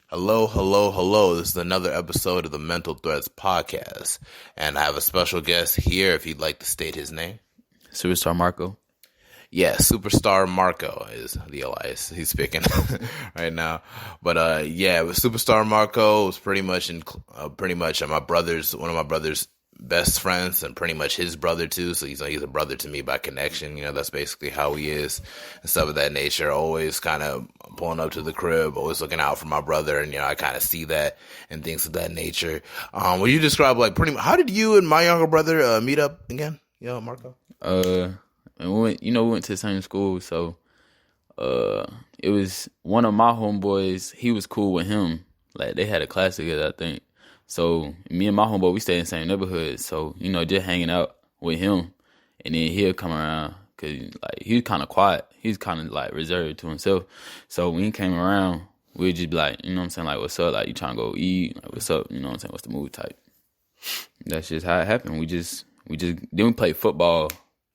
Hello, hello, hello. This is another episode of the Mental Threats Podcast. And I have a special guest here if you'd like to state his name. Superstar Marco. Yeah, Superstar Marco is the alias he's speaking right now. But with Superstar Marco was pretty much my brother's, one of my brother's best friends, and pretty much his brother too. So he's a brother to me by connection. That's basically how he is and stuff of that nature. Always kind of pulling up to the crib, always looking out for my brother, and I kind of see that and things of that nature. Will you describe how did you and my younger brother meet up again? Marco. And we went to the same school, so it was one of my homeboys. He was cool with him. Like, they had a class together, I think. So me and my homeboy, we stayed in the same neighborhood. So, just hanging out with him, and then he'll come around, cause he was kind of quiet. He's kind of reserved to himself. So when he came around, we'd just be like, like, what's up? Like, you trying to go eat? Like, what's up? What's the move type? That's just how it happened. Then we played football.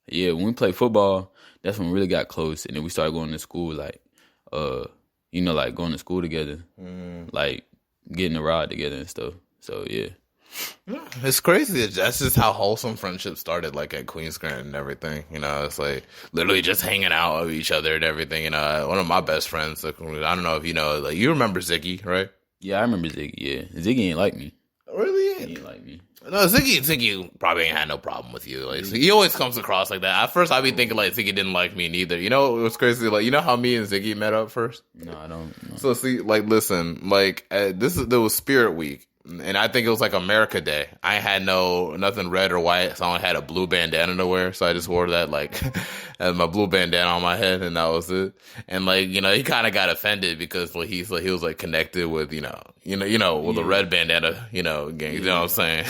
Yeah, when we played football, that's when we really got close. And then we started going to school, going to school together, like getting a ride together and stuff. So, yeah. It's crazy. That's just how wholesome friendships started, like at Queens Grant and everything. It's like literally just hanging out with each other and everything. One of my best friends, I don't know if you know, you remember Ziggy, right? Yeah, I remember Ziggy. Yeah, Ziggy ain't like me. Really? He ain't like me. No, Ziggy probably ain't had no problem with you. Like, he always comes across like that. At first, I'd be thinking Ziggy didn't like me neither. It was crazy. How me and Ziggy met up first? No, I don't know. So see, listen, there was Spirit Week. And I think it was America Day. I had nothing red or white, so I only had a blue bandana to wear. So I just wore that as my blue bandana on my head, and that was it. And he kind of got offended because he was connected with with the red bandana gang. You know what I'm saying?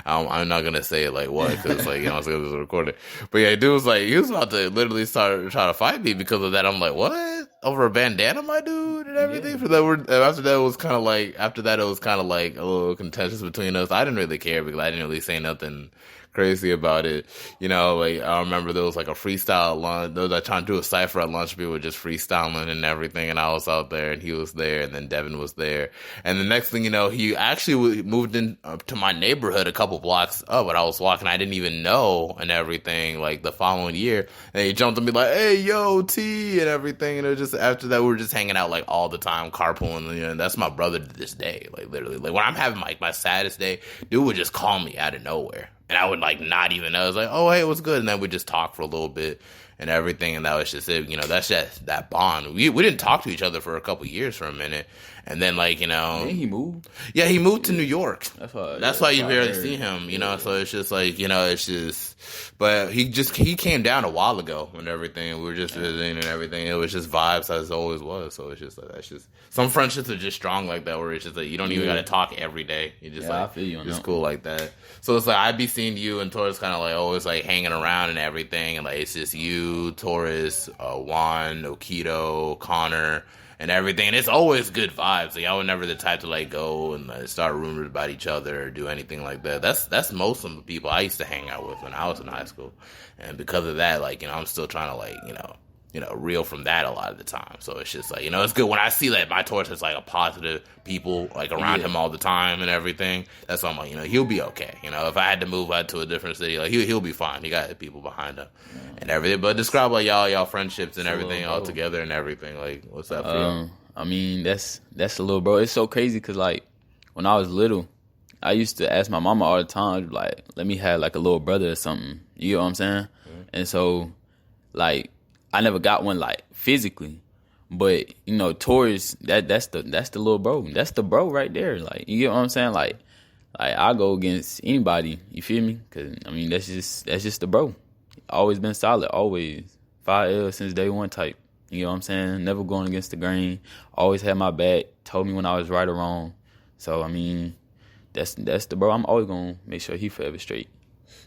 I'm not gonna say it what, because it's recorded. But yeah, dude was he was about to literally start trying to fight me because of that. I'm like, what? Over a bandana, my dude, and everything. Yeah. After that, it was kind of a little contentious between us. I didn't really care because I didn't really say nothing crazy about it. I remember there was a freestyle lunch. They were trying to do a cipher at lunch. People were just freestyling and everything, and I was out there, and he was there, and then Devin was there. And the next thing you know, he actually moved in to my neighborhood a couple blocks up, but I was walking. I didn't even know and everything. The following year, and he jumped on me hey, yo, T, and everything. And it was just after that, we were just hanging out all the time, carpooling. And that's my brother to this day. Literally, when I'm having my saddest day, dude would just call me out of nowhere. And I would not even know. I was oh, hey, what's good? And then we'd just talk for a little bit and everything. And that was just it. That's just that bond. We didn't talk to each other for a couple years for a minute. And then Then he moved? Yeah, he moved to New York. That's why you barely see him, So it's just it's just, but he came down a while ago and everything. We were just visiting and everything. It was just vibes as it always was. So it's just that's just, some friendships are just strong like that, where it's just you don't even got to talk every day. You just I feel you on just that. Cool like that. So it's I'd be seeing you and Taurus kind of always hanging around and everything. And it's just you, Taurus, Juan, Okito, Connor, and everything. And it's always good vibes. Y'all were never the type to go and start rumors about each other or do anything like that. That's most of the people I used to hang out with when I was in high school. And because of that, I'm still trying to reel from that a lot of the time. So it's just it's good when I see that my Taurus is a positive people around him all the time and everything. That's why I'm he'll be okay. If I had to move out to a different city, he'll be fine. He got people behind him and everything. But describe y'all friendships and everything all together and everything. What's that for you? I mean, that's a little bro. It's so crazy because when I was little, I used to ask my mama all the time, let me have a little brother or something. You know what I'm saying? Mm-hmm. And so I never got one physically, but Taurus, that's the little bro. That's the bro right there. You get what I'm saying? I go against anybody. You feel me? Cause that's just the bro. Always been solid. Always 5L since day one type. You know what I'm saying? Never going against the grain. Always had my back. Told me when I was right or wrong. So that's the bro. I'm always gonna make sure he forever straight.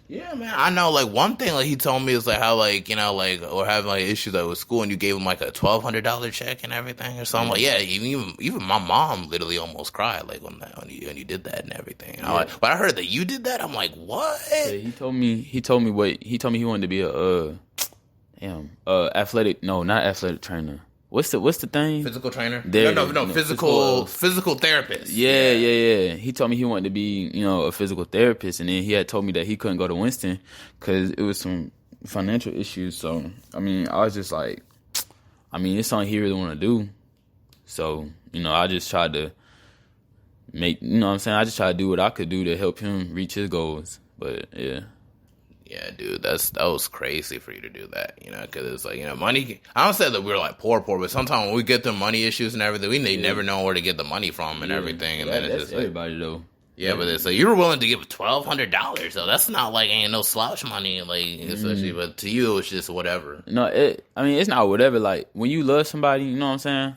Yeah, man. I know, one thing, he told me is, how, or having, issues, with school, and you gave him, a $1,200 check and everything or something. Yeah, even my mom literally almost cried, when you did that and everything. Yeah. But I heard that you did that. I'm like, what? Yeah, he told me he wanted to be not athletic trainer. what's the thing? Physical trainer? There, No, physical therapist. Yeah. He told me he wanted to be, a physical therapist, and then he had told me that he couldn't go to Winston because it was some financial issues. So, I was just like, it's something he really want to do. So, I just tried to make, I just tried to do what I could do to help him reach his goals. But, yeah. Yeah, dude, that was crazy for you to do that, because it's like, money. I don't say that we're like poor, but sometimes when we get the money issues and everything, we never know where to get the money from and everything. And then it's that's just everybody though. Yeah, but it's like you were willing to give $1,200 though. That's not like ain't no slouch money, like especially. But to you, it was just whatever. No, it's not whatever. Like when you love somebody, you know what I'm saying.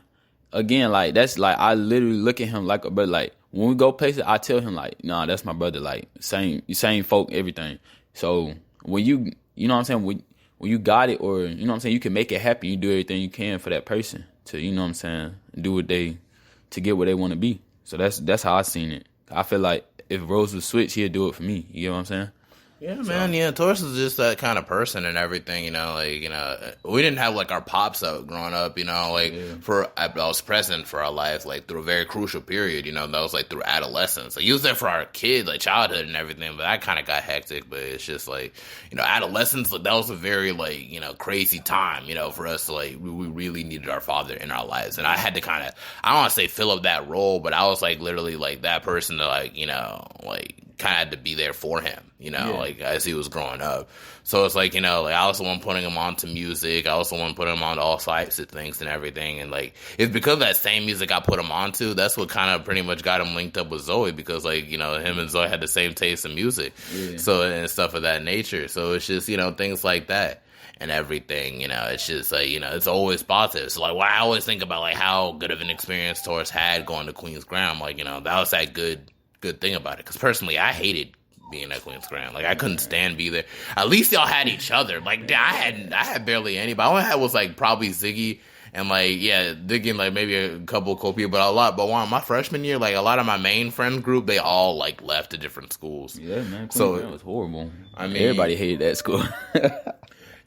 Again, like that's like I literally look at him like a brother. Like when we go places, I tell him like, nah, that's my brother. Like same folk, everything. So when you know what I'm saying, when you got it, or you know what I'm saying, you can make it happen. You do everything you can for that person to, you know what I'm saying, to get where they want to be. So that's how I seen it. I feel like if Rose was switch, he'd do it for me. You get what I'm saying? Yeah, man. Yeah, Taurus is just that kind of person and everything. We didn't have like our pops out growing up. I was present for our life, like through a very crucial period. That was like through adolescence. Like, he was there for our kids, like childhood and everything. But that kind of got hectic. But it's just like, adolescence. Like, that was a very like crazy time. For us to like we really needed our father in our lives, and I had to kind of, I don't want to say fill up that role, but I was like literally like that person to like kind of had to be there for him, like as he was growing up. So it's like, I was the one putting him on to music. I was the one putting him on to all types of things and everything. And like, it's because of that same music I put him on to. That's what kind of pretty much got him linked up with Zoe, because like, him and Zoe had the same taste in music. Yeah. So, and stuff of that nature. So it's just, things like that and everything, it's just like, it's always positive. So like, I always think about like how good of an experience Taurus had going to Queen's Ground. Like, that was that good thing about it, because personally I hated being at Queen's Ground. Like, I couldn't stand be there. At least y'all had each other. Like, I had barely anybody. All I had was like probably Ziggy and like Ziggy and like maybe a couple of cool people, but a lot. But my freshman year, like a lot of my main friend group, they all like left to different schools. Yeah, man. Queen's Ground was horrible. Everybody hated that school.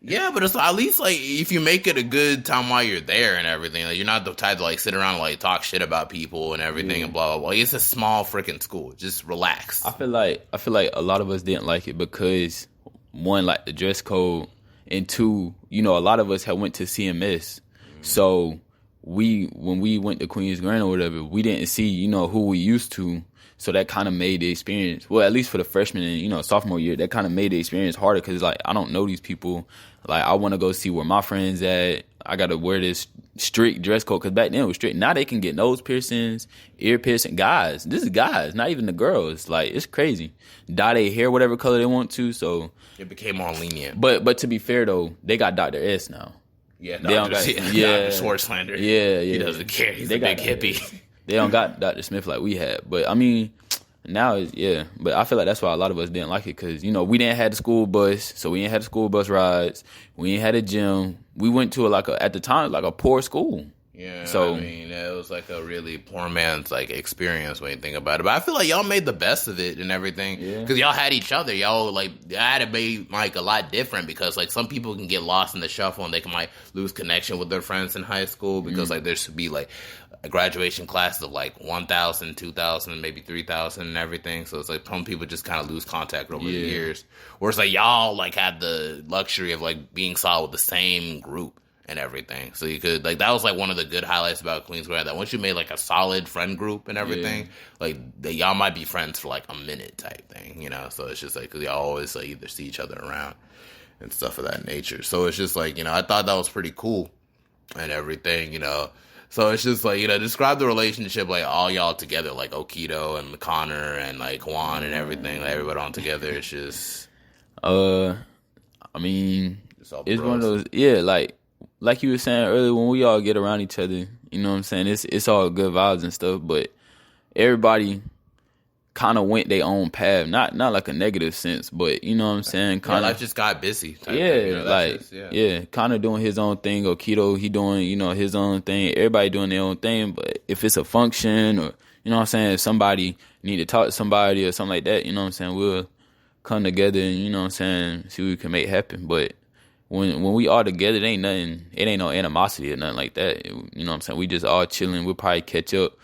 Yeah, but it's at least like if you make it a good time while you're there and everything, like you're not the type to like sit around and like talk shit about people and everything and blah blah blah. It's a small freaking school. Just relax. I feel like a lot of us didn't like it because one, like the dress code, and two, a lot of us had went to CMS, so when we went to Queen's Grand or whatever, we didn't see who we used to. So that kind of made the experience, well, at least for the freshman and, sophomore year, that kind of made the experience harder because, like, I don't know these people. Like, I want to go see where my friends at. I got to wear this strict dress code because back then it was strict. Now they can get nose piercings, ear piercing. Guys, this is guys, not even the girls. Like, it's crazy. Dye their hair whatever color they want to, so. It became more lenient. But to be fair, though, they got Dr. S now. Yeah, Dr. Schwartzlander. Yeah. He doesn't care. He's a big hippie. They don't got Dr. Smith like we had. But, now but I feel like that's why a lot of us didn't like it because, we didn't have the school bus, so we didn't have the school bus rides. We didn't have a gym. We went to at the time, like a poor school. Yeah, so it was like a really poor man's like experience when you think about it. But I feel like y'all made the best of it and everything because y'all had each other. Y'all like had to be like a lot different because like some people can get lost in the shuffle and they can like lose connection with their friends in high school because like there should be like a graduation class of like 1,000, 2,000, maybe 3,000 and everything. So it's like some people just kind of lose contact over the years. Whereas like y'all like had the luxury of like being solid with the same group and everything. So you could, like, that was, like, one of the good highlights about Queen's Grand, that once you made, like, a solid friend group and everything, like, y'all might be friends for, like, a minute type thing, So it's just, like, because y'all always, like, either see each other around and stuff of that nature. So it's just, like, I thought that was pretty cool and everything, So it's just, like, describe the relationship, like, all y'all together, like, Okido and Connor and, like, Juan and everything, like, everybody on together. It's just... it's one of those, like you were saying earlier, when we all get around each other, you know what I'm saying? It's all good vibes and stuff, but everybody kind of went their own path. Not like a negative sense, but you know what I'm saying? Kind of life just got busy. Kind of doing his own thing. Okido, he doing, his own thing. Everybody doing their own thing, but if it's a function or, you know what I'm saying, if somebody need to talk to somebody or something like that, you know what I'm saying, we'll come together and, you know what I'm saying, see what we can make happen. But when we all together, it ain't nothing. It ain't no animosity or nothing like that. You know what I'm saying? We just all chilling. We'll probably catch up.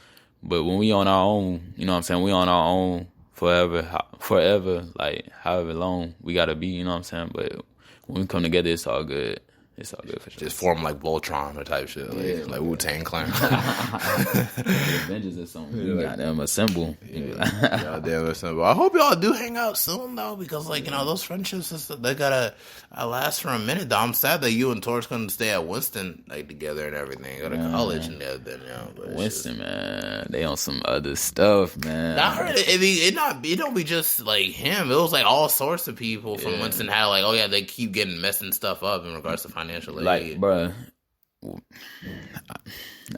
But when we on our own, you know what I'm saying? We on our own forever, like however long we gotta be. You know what I'm saying? But when we come together, it's all good. It's all good for sure. Just form like Voltron or type shit, like Wu-Tang Clan. Avengers or something. You got them assemble. Yeah, damn assemble. I hope y'all do hang out soon though, because like those friendships, they gotta last for a minute. Though I'm sad that you and Torch couldn't stay at Winston like together and everything. Go to college and everything. But Winston, man, they on some other stuff, man. I heard it don't be just like him. It was like all sorts of people from Winston had like, oh yeah, they keep getting messing stuff up in regards to financial aid. Like, bruh.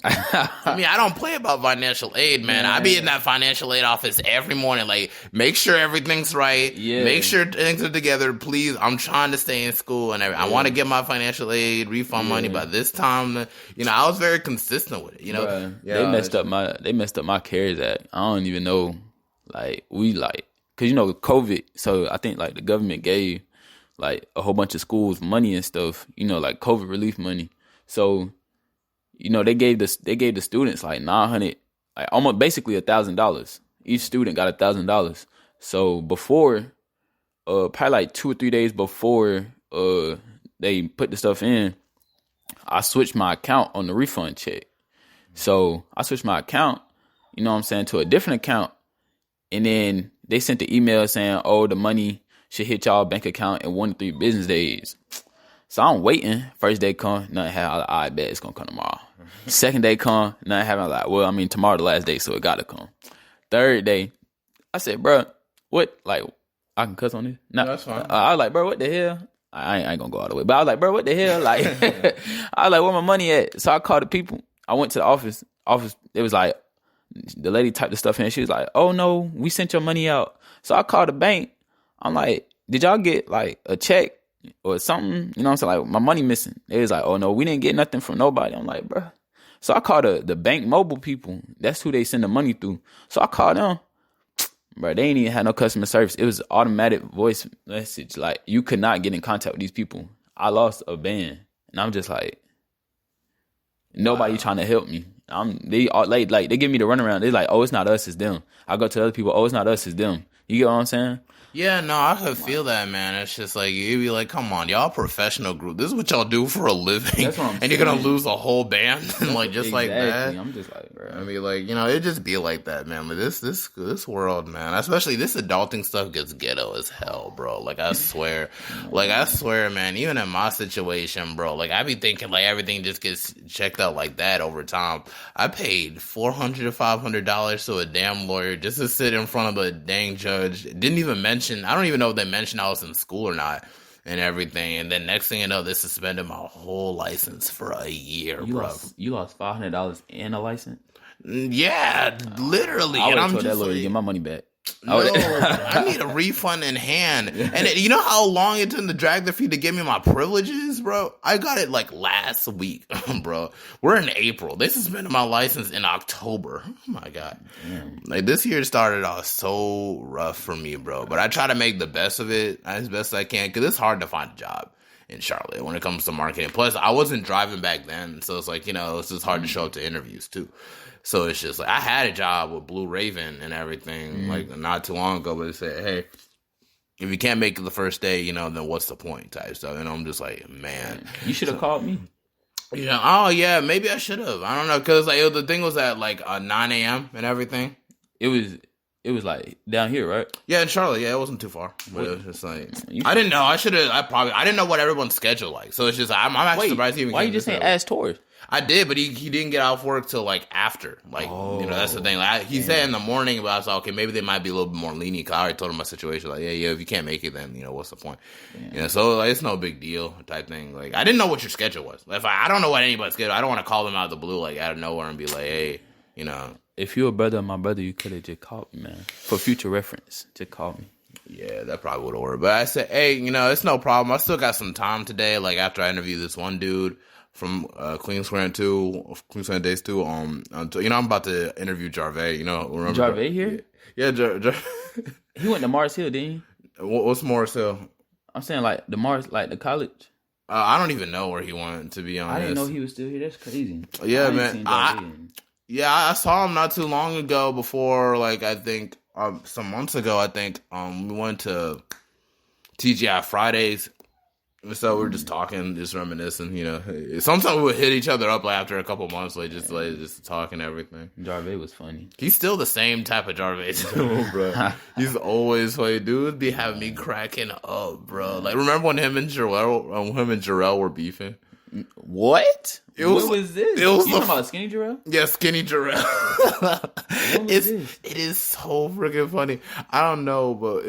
I mean, I don't play about financial aid, man. I be in that financial aid office every morning. Like, make sure everything's right. Yeah. Make sure things are together. Please, I'm trying to stay in school and I want to get my financial aid refund money by this time. I was very consistent with it. Bruh, they messed up my CARES Act. I don't even know. Like, cause COVID. So I think like the government gave like a whole bunch of schools money and stuff. Like COVID relief money. So. They gave the students like 900, like almost basically $1,000. Each student got $1,000. So before, probably like 2 or 3 days before, they put the stuff in, I switched my account on the refund check. So I switched my account, to a different account, and then they sent the email saying, "Oh, the money should hit y'all bank account in 1 to 3 business days." So I'm waiting. First day come, nothing happened. I bet it's gonna come tomorrow. Second day come, nothing happened. I'm like, well, I mean, tomorrow the last day, so it gotta come. Third day, I said, bro, what? Like, I can cuss on this? No, that's fine. I was like, bro, what the hell? I ain't gonna go all the way, but I was like, bro, what the hell? Like, I was like, where my money at? So I called the people. I went to the office. It was like, the lady typed the stuff in. She was like, oh no, we sent your money out. So I called the bank. I'm like, did y'all get like a check or something? You know what I'm saying? Like, my money missing. They was like, oh no, we didn't get nothing from nobody. I'm like, bro. So I called the bank mobile people. That's who they send the money through. So I called them. Bro, they ain't even had no customer service. It was automatic voice message. Like, you could not get in contact with these people. I lost a band. And I'm just like, nobody trying to help me. They give me the runaround. They're like, oh, it's not us, it's them. I go to other people, oh, it's not us, it's them. You get what I'm saying? Yeah, no, I could feel that, man. It's just like, you'd be like, come on, y'all professional group. This is what y'all do for a living. That's what I'm saying. You're going to lose a whole band like just like that. I'm just like, bro. I mean, like, it just be like that, man. But this world, man, especially this adulting stuff gets ghetto as hell, bro. Like, I swear. Man, even in my situation, bro, like, I be thinking, like, everything just gets checked out like that over time. I paid $400 to $500 to a damn lawyer just to sit in front of a dang judge. Didn't even mention, I don't even know if they mentioned I was in school or not and everything. And then next thing you know, they suspended my whole license for a year, bro. You lost $500 and a license? Yeah, literally. I would have told that lawyer to get my money back. No, I need a refund in hand. And you know how long it took to drag their feet to give me my privileges, bro? I got it like last week, bro. We're in April. They suspended my license in October. Oh my God. Damn. Like, this year started off so rough for me, bro. But I try to make the best of it as best I can, because it's hard to find a job in Charlotte when it comes to marketing. Plus, I wasn't driving back then, so it's like, it's just hard to show up to interviews too. So it's just like, I had a job with Blue Raven and everything like not too long ago, but it said, hey, if you can't make it the first day, then what's the point type stuff. And I'm just like, man, you should have called me. Oh yeah, maybe I should have. I don't know, because like the thing was at like 9 a.m. and everything. It was like down here, right? Yeah, in Charlotte. Yeah, it wasn't too far, but it was just like, I didn't know. I didn't know what everyone's schedule like. So it's just, I'm actually surprised he even. Why you just saying ask Torres? I did, but he didn't get off work till like after. Like, that's the thing. Like, he said in the morning, but I was like, okay, maybe they might be a little bit more lenient. Cause I already told him my situation. Like, yeah, if you can't make it, then what's the point? So like, it's no big deal type thing. Like, I didn't know what your schedule was. If I don't know what anybody's schedule. I don't want to call them out of the blue, like out of nowhere, and be like, hey, If you're a brother of my brother, you could have just called me, man. For future reference, just call me. Yeah, that probably would have worked. But I said, hey, it's no problem. I still got some time today. Like, after I interview this one dude from Queensland Days 2. I'm about to interview Jarvey. Remember Jarvey here? Yeah, He went to Mars Hill, didn't he? What's Mars Hill? I'm saying like the college. I don't even know where he went, to be honest. I didn't know he was still here. That's crazy. Yeah, man. I saw him not too long ago. Before, like, I think some months ago. I think we went to TGI Fridays. So we were just talking, just reminiscing, you know. Sometimes we would hit each other up like after a couple months, just talking everything. Jarvey was funny. He's still the same type of Jarvey too, bro. He's always funny. Dude be having me cracking up, bro. Like, remember when him and Jarrell were beefing? What? What was this? It was you talking about Skinny Jarrell? Yeah, Skinny Jarrell. It is so freaking funny. I don't know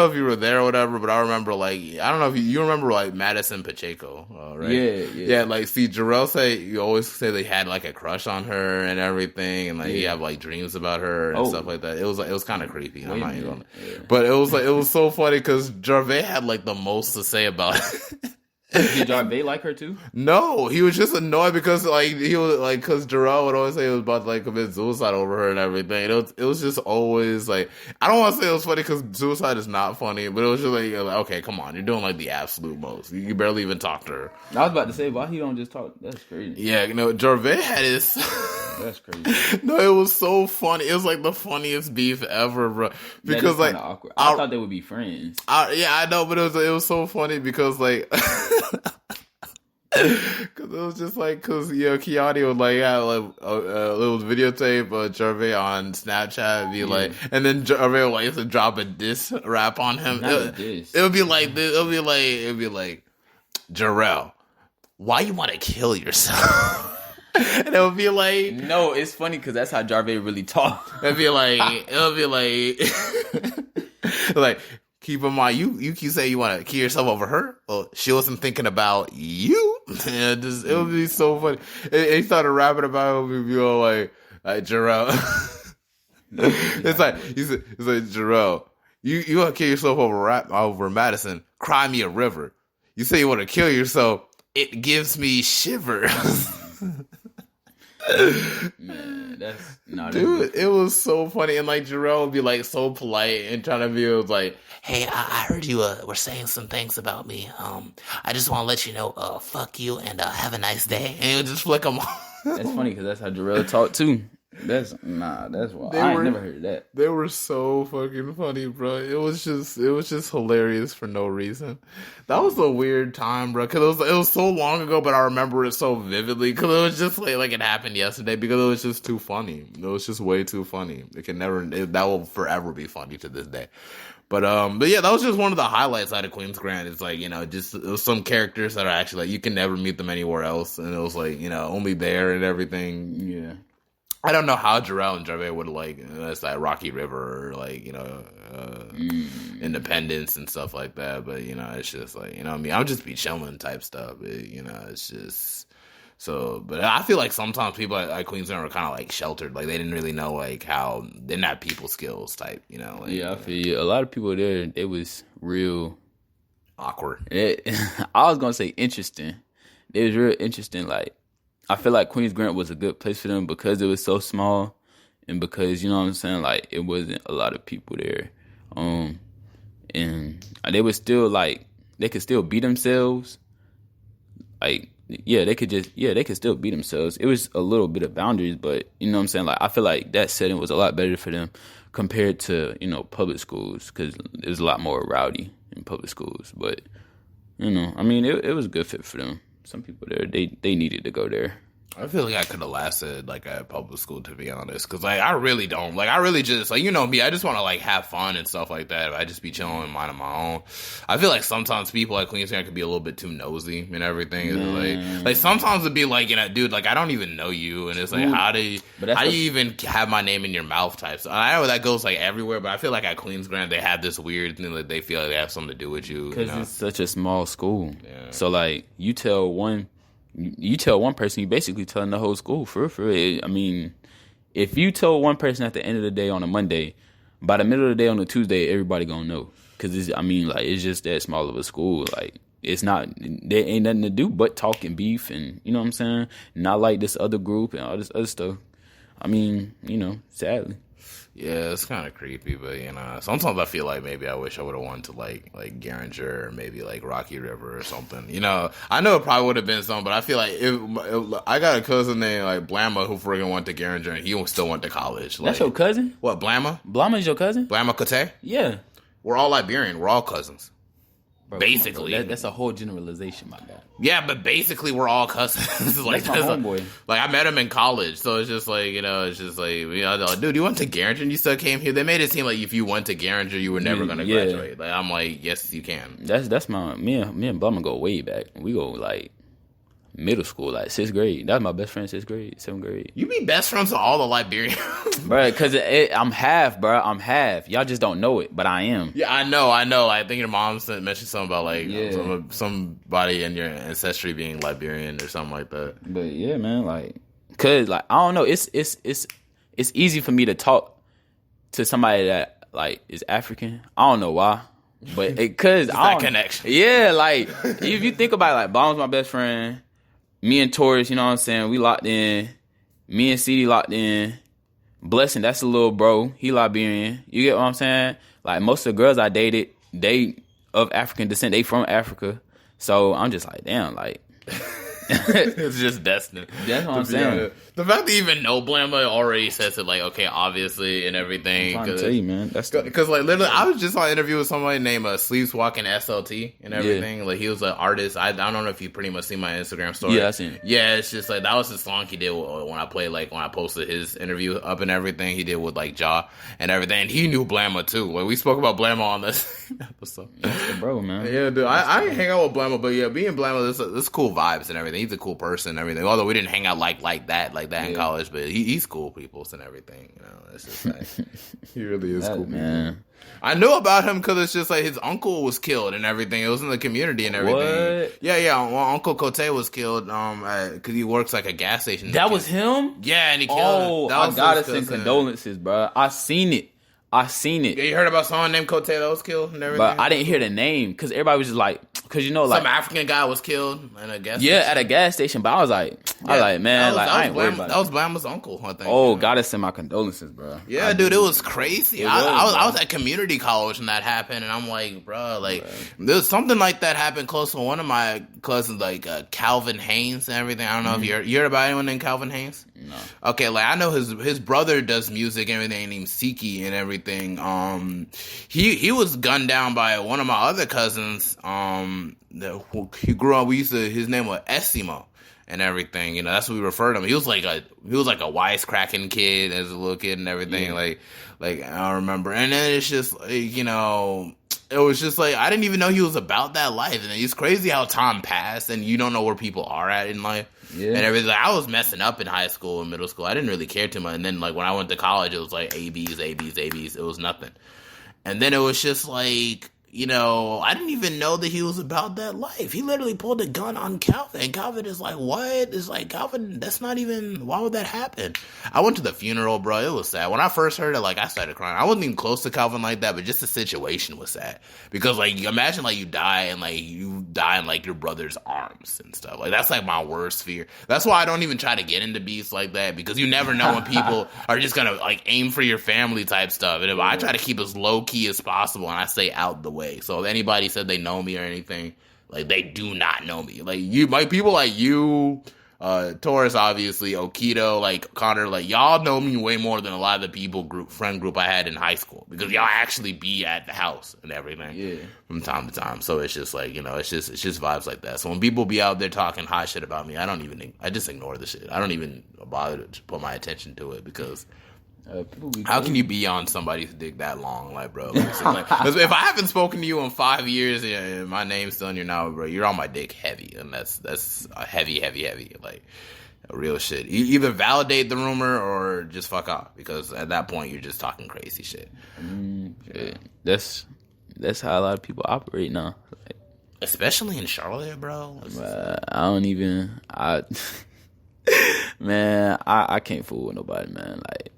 if you were there or whatever, but I remember, like, I don't know if you remember, like, Madison Pacheco, right? Yeah. Like, see, Jarrell you always say they had, like, a crush on her and everything, and, like, you have, like, dreams about her and stuff like that. It was kind of creepy. I'm not even gonna, but it was so funny because Jarvey had, like, the most to say about it. Did Jarvey like her too? No, he was just annoyed because because Jarrell would always say he was about to like commit suicide over her and everything. It was just always like, I don't want to say it was funny because suicide is not funny, but it was just like, okay, come on, you're doing like the absolute most. You barely even talk to her. I was about to say, why he don't just talk? That's crazy. Yeah, you know, Jarvey had his. That's crazy. No, it was so funny. It was like the funniest beef ever, bro. Because like, awkward. I thought they would be friends. Yeah, I know, but it was so funny because like. Cause it was just like, Keanu would like have like a little videotape of Jarvey on Snapchat and be like, and then Jarvey would like to drop a diss rap on him. It would be like this. It'd be like, Jarrell, why you want to kill yourself? And it would be like, no, it's funny because that's how Jarvey really talks. It'd be like, like, keep in mind, you keep saying you want to kill yourself over her. Well, she wasn't thinking about you. It would be so funny. He started rapping about it. It would be all like Jarrell. It's like Jarrell, you want to kill yourself over Madison? Cry me a river. You say you want to kill yourself? It gives me shivers. Man, dude, it was so funny. And like Jarrell would be like so polite and trying to be like, hey, I heard you were saying some things about me. I just want to let you know, fuck you and have a nice day. And he'll just flick them off. That's funny because that's how Jarrell talked too. That's wild. I ain't never heard that. They were so fucking funny, bro. It was just hilarious for no reason. That was a weird time, bro. Because it was so long ago, but I remember it so vividly. Because it was just like it happened yesterday. Because it was just too funny. It was just way too funny. That will forever be funny to this day. But yeah, that was just one of the highlights out of Queen's Grand. It's like, you know, just it was some characters that are actually like you can never meet them anywhere else, and it was like, you know, only there and everything. Yeah. I don't know how Jarrell and Jarvey would like it's like Rocky River or like, you know, Independence and stuff like that. But, you know, it's just like, you know what I mean? I'll just be chilling type stuff. You know, it's just so. But I feel like sometimes people at Queensland were kind of like sheltered. Like they didn't really know like how they didn't have people skills type, you know? Like, yeah, I feel you. A lot of people there, it was real awkward. I was going to say interesting. It was real interesting. Like, I feel like Queens Grant was a good place for them because it was so small and because, you know what I'm saying, like, it wasn't a lot of people there. And they was still, like, they could still be themselves. Like, they could still be themselves. It was a little bit of boundaries, but, you know what I'm saying, like, I feel like that setting was a lot better for them compared to, you know, public schools because it was a lot more rowdy in public schools. But, you know, I mean, it was a good fit for them. Some people there, they needed to go there. I feel like I could have lasted like at public school, to be honest, because like I really don't like. I really just like, you know me. I just want to like have fun and stuff like that. I just be chilling and minding my own. I feel like sometimes people at Queensland could be a little bit too nosy and everything. Like sometimes it'd be like, you know, dude, like I don't even know you, and it's like, how do you even have my name in your mouth type? So I know that goes like everywhere, but I feel like at Queens Grand they have this weird thing that they feel like they have something to do with you because it's such a small school. Yeah. So like you tell one person, you basically telling the whole school for real. I mean, if you tell one person at the end of the day on a Monday, by the middle of the day on a Tuesday, everybody gonna know. Because it's just that small of a school. Like, it's not, there ain't nothing to do but talk and beef and, you know what I'm saying? Not like this other group and all this other stuff. I mean, you know, sadly. Yeah, it's kind of creepy, but sometimes I feel like maybe I wish I would have went to like Garinger or maybe like Rocky River or something. I know it probably would have been something, but I feel like I got a cousin named like Blamma who friggin' went to Garinger and he still went to college. That's your cousin? What, Blamma? Blamma is your cousin? Blamma Kote? Yeah. We're all Liberian. We're all cousins. Bro, basically, that's a whole generalization, my guy. Yeah, but basically we're all cousins. Like, that's my homeboy. Like I met him in college, so it's just like dude, you went to Garinger and you still came here. They made it seem like if you went to Garinger, you were never gonna graduate. Like I'm like, yes, you can. That's me and Blummer go way back. We go like middle school, like 6th grade. That's my best friend, 6th grade, 7th grade. You be best friends with all the Liberians, bro? Because I'm half, bro. I'm half. Y'all just don't know it, but I am. Yeah, I know. I think your mom mentioned something about like somebody in your ancestry being Liberian or something like that. But yeah, man, like, cause like I don't know. It's easy for me to talk to somebody that like is African. I don't know why. But cause that connection. Yeah, like if you think about it, like Bomb's my best friend. Me and Taurus, you know what I'm saying? We locked in. Me and CD locked in. Blessing, that's a little bro. He Liberian. You get what I'm saying? Like, most of the girls I dated, they of African descent. They from Africa. So, I'm just like, damn, like... It's just destined. That's what I'm saying. The fact that you even know Blamma already says it, like, okay, obviously, and everything. I'm trying to tell you, man. Because, like, literally, I was just on an interview with somebody named Sleepwalking SLT and everything. Yeah. Like, he was an artist. I don't know if you pretty much seen my Instagram story. Yeah, I seen it. Yeah, it's just, like, that was his song he did when I posted his interview up and everything. He did with, like, Jaw and everything. And he knew Blamma, too. Like, we spoke about Blamma on this episode. That's the bro, man. Yeah, dude. I didn't hang out with Blamma, but, yeah, being Blamma, this cool vibes and everything. He's a cool person and everything. Although we didn't hang out like that in college, but he's cool people and everything. It's just like he really is cool, man. I knew about him because it's just like his uncle was killed and everything. It was in the community and everything. What? Yeah. Well, Uncle Cote was killed because he works like a gas station. That was him? Yeah, and he killed him. I gotta send condolences, bro. I seen it. Yeah, you heard about someone named Cote that was killed and everything? But I didn't hear the name because everybody was just like, because like some African guy was killed in a gas station. Yeah, at a gas station. But I was like, man, I ain't worried about it. That was Blamma's uncle, I think. Oh, gotta send my condolences, bro. Yeah, dude, it was crazy. I was at community college when that happened, and I'm like, bro, like, there's something like that happened close to one of my cousins, like Calvin Haynes and everything. I don't know if you heard about anyone named Calvin Haynes? No. Okay, like I know his brother does music and everything named Siki and everything. He was gunned down by one of my other cousins. He grew up. His name was Esimo and everything. That's what we referred to him. He was like a wisecracking kid as a little kid and everything. Yeah. Like I remember. And then it's just like, it was just like I didn't even know he was about that life. And it's crazy how time passed and you don't know where people are at in life. Yeah. And everything. Like, I was messing up in high school and middle school. I didn't really care too much. And then like when I went to college, it was like ABs. It was nothing. And then it was just like, I didn't even know that he was about that life. He literally pulled a gun on Calvin. And Calvin is like, what? It's like, Calvin, that's not even, why would that happen? I went to the funeral, bro. It was sad. When I first heard it, like, I started crying. I wasn't even close to Calvin like that, but just the situation was sad. Because, like, imagine, like, you die in, like, your brother's arms and stuff. Like, that's, like, my worst fear. That's why I don't even try to get into beefs like that, because you never know when people are just gonna, like, aim for your family type stuff. And I try to keep as low-key as possible, and I stay out the way. So if anybody said they know me or anything, like, they do not know me. Like, people like you, Taurus, obviously, Okito, like, Connor, like, y'all know me way more than a lot of the friend group I had in high school, because y'all actually be at the house and everything from time to time. So it's just like, it's just vibes like that. So when people be out there talking hot shit about me, I just ignore the shit. I don't even bother to put my attention to it, because how can you be on somebody's dick that long, like, bro? Like, if I haven't spoken to you in 5 years and my name's still in your now, bro, you're on my dick heavy, and that's heavy, like real shit. You either validate the rumor or just fuck off, because at that point you're just talking crazy shit. That's how a lot of people operate now, like, especially in Charlotte, bro. Man, I can't fool with nobody, man. Like,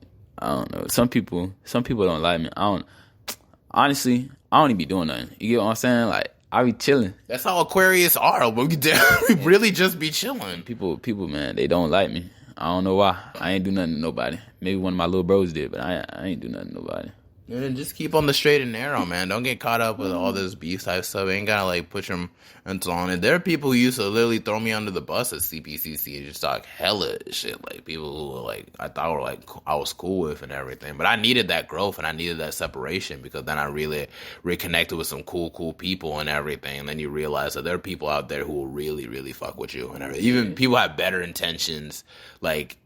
I don't know. Some people don't like me. Honestly, I don't even be doing nothing. You get what I'm saying? Like, I be chilling. That's how Aquarius are. We really just be chilling. People, man, they don't like me. I don't know why. I ain't do nothing to nobody. Maybe one of my little bros did, but I ain't do nothing to nobody. And just keep on the straight and narrow, man. Don't get caught up with all this beef type stuff. Ain't gotta like push them and so on. And there are people who used to literally throw me under the bus at CPCC and just talk hella shit. Like people who were like I thought were like I was cool with and everything. But I needed that growth and I needed that separation because then I really reconnected with some cool people and everything. And then you realize that there are people out there who will really, really fuck with you and everything. Even people have better intentions, like.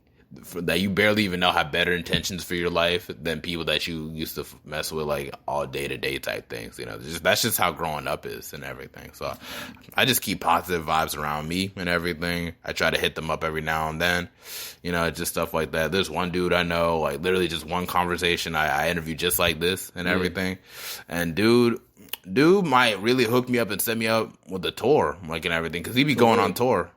That you barely even know have better intentions for your life than people that you used to mess with like all day-to-day type things, you know. That's just how growing up is and everything. So I just keep positive vibes around me and everything. I try to hit them up every now and then, you know, just stuff like that. There's one dude I know, like literally just one conversation I interviewed just like this and everything. And dude might really hook me up and set me up with a tour, like, and everything, because he be going on tour.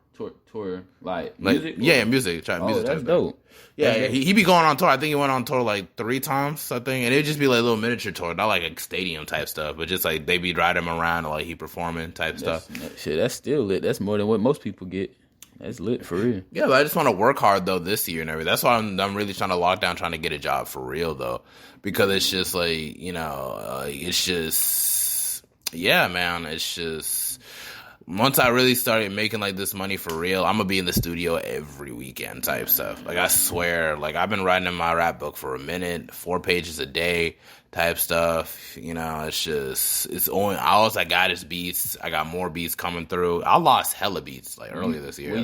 Tour, like music? Yeah, music. Music that's dope. Yeah, he be going on tour. I think he went on tour like 3 times, I think. And it'd just be like a little miniature tour, not like a stadium type stuff, but just like they be riding him around and like he performing type stuff. Shit, that's still lit. That's more than what most people get. That's lit for real. Yeah, but I just want to work hard though this year and everything. That's why I'm really trying to lock down, trying to get a job for real though, because it's just like, you know, it's just, yeah, man, it's just. Once I really started making like this money for real, I'm gonna be in the studio every weekend type stuff. Like I swear, like I've been writing in my rap book for a minute, 4 pages a day type stuff. You know, it's only I also got his beats. I got more beats coming through. I lost hella beats like earlier this year.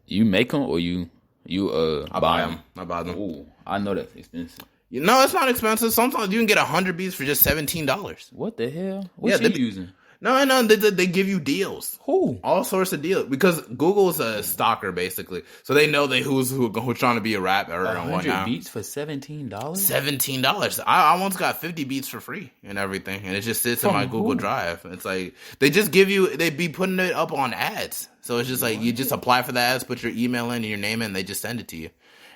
You make them or you buy them? I buy them. Ooh, I know that's expensive. No, it's not expensive. Sometimes you can get 100 beats for just $17. What the hell? What you using? No, they give you deals. Who? All sorts of deals. Because Google's a stalker, basically. So they know who's trying to be a rapper and whatnot. 100 beats for $17? $17. I once got 50 beats for free and everything. And it just sits in my Google Drive. It's like, they just they be putting it up on ads. So it's just like, you just apply for the ads, put your email in and your name in, and they just send it to you.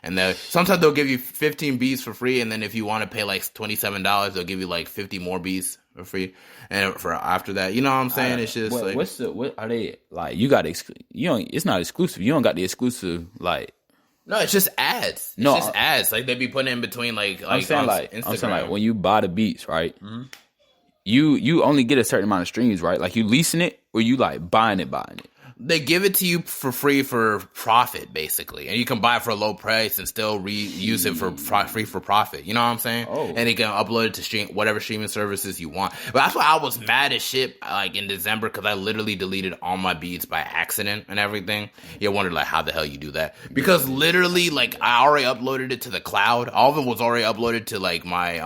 And sometimes they'll give you 15 beats for free, and then if you want to pay like $27, they'll give you like 50 more beats for free. And for after that, you know what I'm saying? It's just what are they like? You got it's not exclusive. You don't got the exclusive like. No, it's just ads. It's just ads. Like they be putting in between like I'm saying Instagram. I'm saying like when you buy the beats, right? Mm-hmm. You only get a certain amount of streams, right? Like you leasing it or you like buying it. They give it to you for free for profit, basically. And you can buy it for a low price and still reuse it for free for profit. You know what I'm saying? Oh. And you can upload it to whatever streaming services you want. But that's why I was mad as shit like in December, because I literally deleted all my beats by accident and everything. You wondered like how the hell you do that. Because literally like I already uploaded it to the cloud. All of it was already uploaded to like my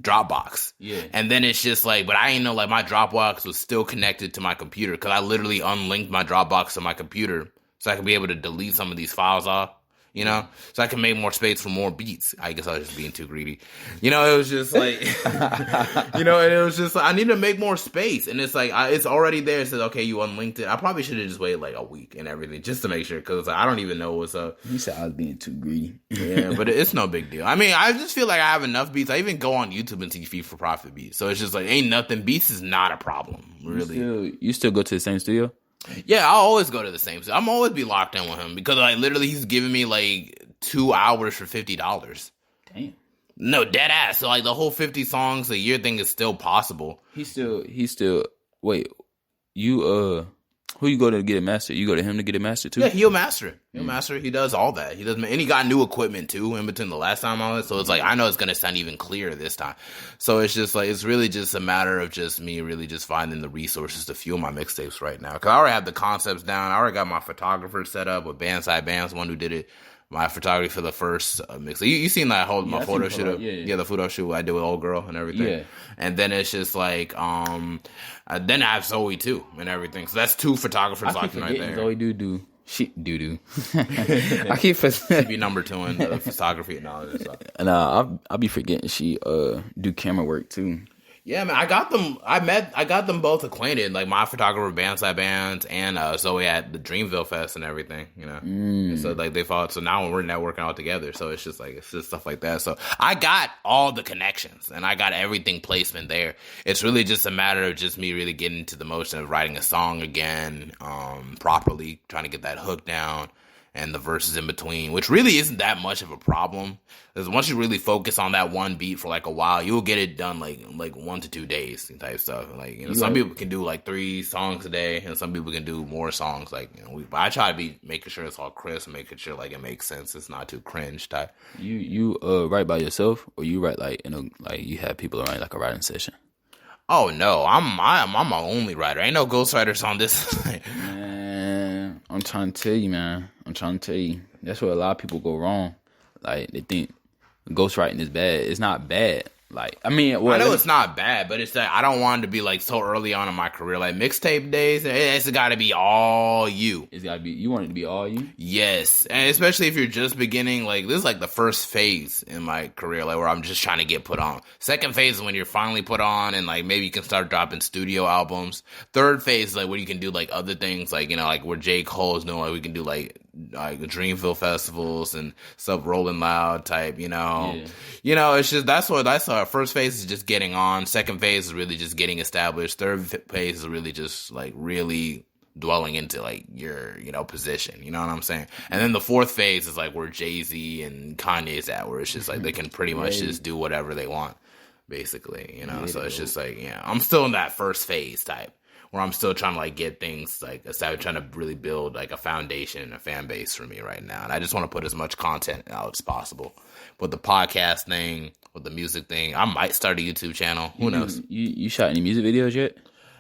Dropbox. Yeah. And then it's just like, but I didn't know like my Dropbox was still connected to my computer, because I literally unlinked my Dropbox to my computer so I can be able to delete some of these files off, you know, so I can make more space for more beats. I guess I was just being too greedy, you know. It was just like, you know, and it was just like I need to make more space, and it's like it's already there. It says okay, you unlinked it. I probably should have just waited like a week and everything just to make sure, because I don't even know what's up. You said I was being too greedy. Yeah, but it's no big deal. I mean, I just feel like I have enough beats. I even go on YouTube and see for profit beats, so it's just like ain't nothing. Beats is not a problem, really. You still go to the same studio? Yeah, I'll always go to the same studio. I'm always be locked in with him, because like literally he's giving me like 2 hours for $50. Damn. No, dead ass. So like the whole 50 songs a year thing is still possible. He's still wait, you who you go to get it mastered? You go to him to get it mastered too? Yeah, he'll master it. He'll master it. He does all that. He does, and he got new equipment too in between the last time on it. So it's like I know it's gonna sound even clearer this time. So it's just like it's really just a matter of just me really just finding the resources to fuel my mixtapes right now. Because I already have the concepts down. I already got my photographer set up with Bandside Bands, one who did it. My photography for the first mix. You seen that whole my photo shoot? Yeah, the photo shoot I did with old girl and everything. Yeah. And then it's just like then I have Zoe too and everything. So that's 2 photographers locked in right there. Zoe do. She do. I keep forgetting. She be number 2 in the photography and all that stuff. And I'll be forgetting she do camera work too. Yeah, man, I got them both acquainted, like my photographer, Bandside Bands, and Zoe at the Dreamville Fest and everything, you know. And so like they followed. So now we're networking all together. So it's just stuff like that. So I got all the connections and I got everything placement there. It's really just a matter of just me really getting into the motion of writing a song again, properly, trying to get that hook down and the verses in between, which really isn't that much of a problem. Because once you really focus on that one beat for like a while, you'll get it done like 1 to 2 days type stuff. Like, you know, some people can do like 3 songs a day, and some people can do more songs. Like, you know, but I try to be making sure it's all crisp and making sure like it makes sense. It's not too cringe type. You write by yourself, or you write like you have people around like a writing session? Oh no, I'm my only writer. Ain't no ghostwriters on this. Man, I'm trying to tell you, man. That's where a lot of people go wrong. Like, they think ghostwriting is bad. It's not bad. Like, I mean, I know it's not bad, but it's that I don't want it to be like so early on in my career. Like mixtape days, it's got to be all you. It's got to be, you want it to be all you? Yes. And especially if you're just beginning, like this is like the first phase in my career, like where I'm just trying to get put on. Second phase is when you're finally put on and like maybe you can start dropping studio albums. Third phase is like when you can do like other things, like, you know, like where J. Cole is doing, like we can do like Dreamville festivals and stuff, Rolling Loud type, you know. Yeah. You know, it's just that's our first phase is just getting on. Second phase is really just getting established. Third phase is really just like really dwelling into like your, you know, position. You know what I'm saying? And then the fourth phase is like where Jay-Z and Kanye's at, where it's just like they can pretty much just do whatever they want, basically. You know, so it's just like, yeah, I'm still in that first phase type, where I'm still trying to like get things like established, trying to really build like a foundation and a fan base for me right now. And I just want to put as much content out as possible. With the podcast thing, with the music thing, I might start a YouTube channel. Who knows? You shot any music videos yet?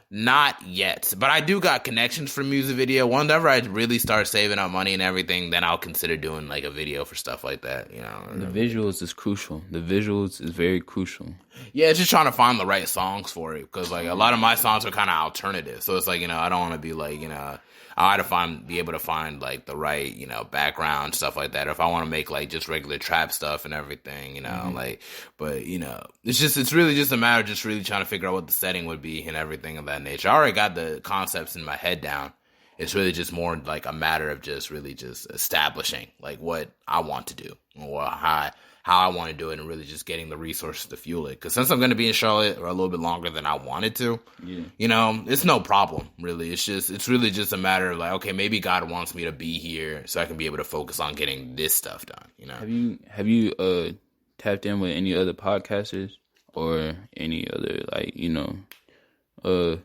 Not yet, but I do got connections for music video. Whenever I really start saving up money and everything, then I'll consider doing like a video for stuff like that. You know, the visuals is crucial. The visuals is very crucial. Yeah, it's just trying to find the right songs for it, because like a lot of my songs are kind of alternative. So it's like, you know, I don't want to be like, you know, I had to be able to find like the right, you know, background, stuff like that. Or if I want to make like just regular trap stuff and everything, you know, like, but you know, it's really just a matter of just really trying to figure out what the setting would be and everything of that nature. I already got the concepts in my head down. It's really just more like a matter of just really just establishing like what I want to do or how I want to do it, and really just getting the resources to fuel it. Because since I'm going to be in Charlotte for a little bit longer than I wanted to, you know, it's no problem, really. It's really just a matter of like, okay, maybe God wants me to be here so I can be able to focus on getting this stuff done, you know? Have you tapped in with any other podcasters or any other, like, you know,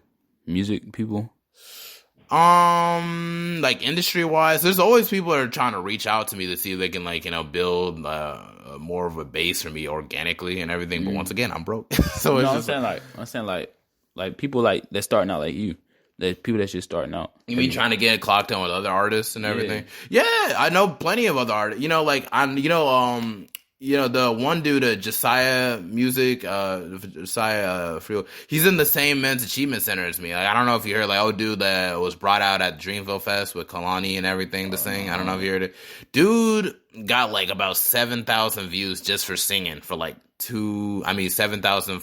music people? Like industry wise, there's always people that are trying to reach out to me to see if they can, like, you know, build more of a base for me organically and everything. But once again, I'm broke. So it's just I'm saying like people like that's starting out like you. There's people that's just starting out. You mean trying to get clocked in with other artists and everything? Yeah, I know plenty of other artists. You know, like you know, the one dude, Josiah Music, Josiah Frio, he's in the same Men's Achievement Center as me. Like, I don't know if you heard, like, oh, dude that was brought out at Dreamville Fest with Kalani and everything to sing. I don't know if you heard it. Dude got, like, about 7,000 views just for singing for, like, 7,000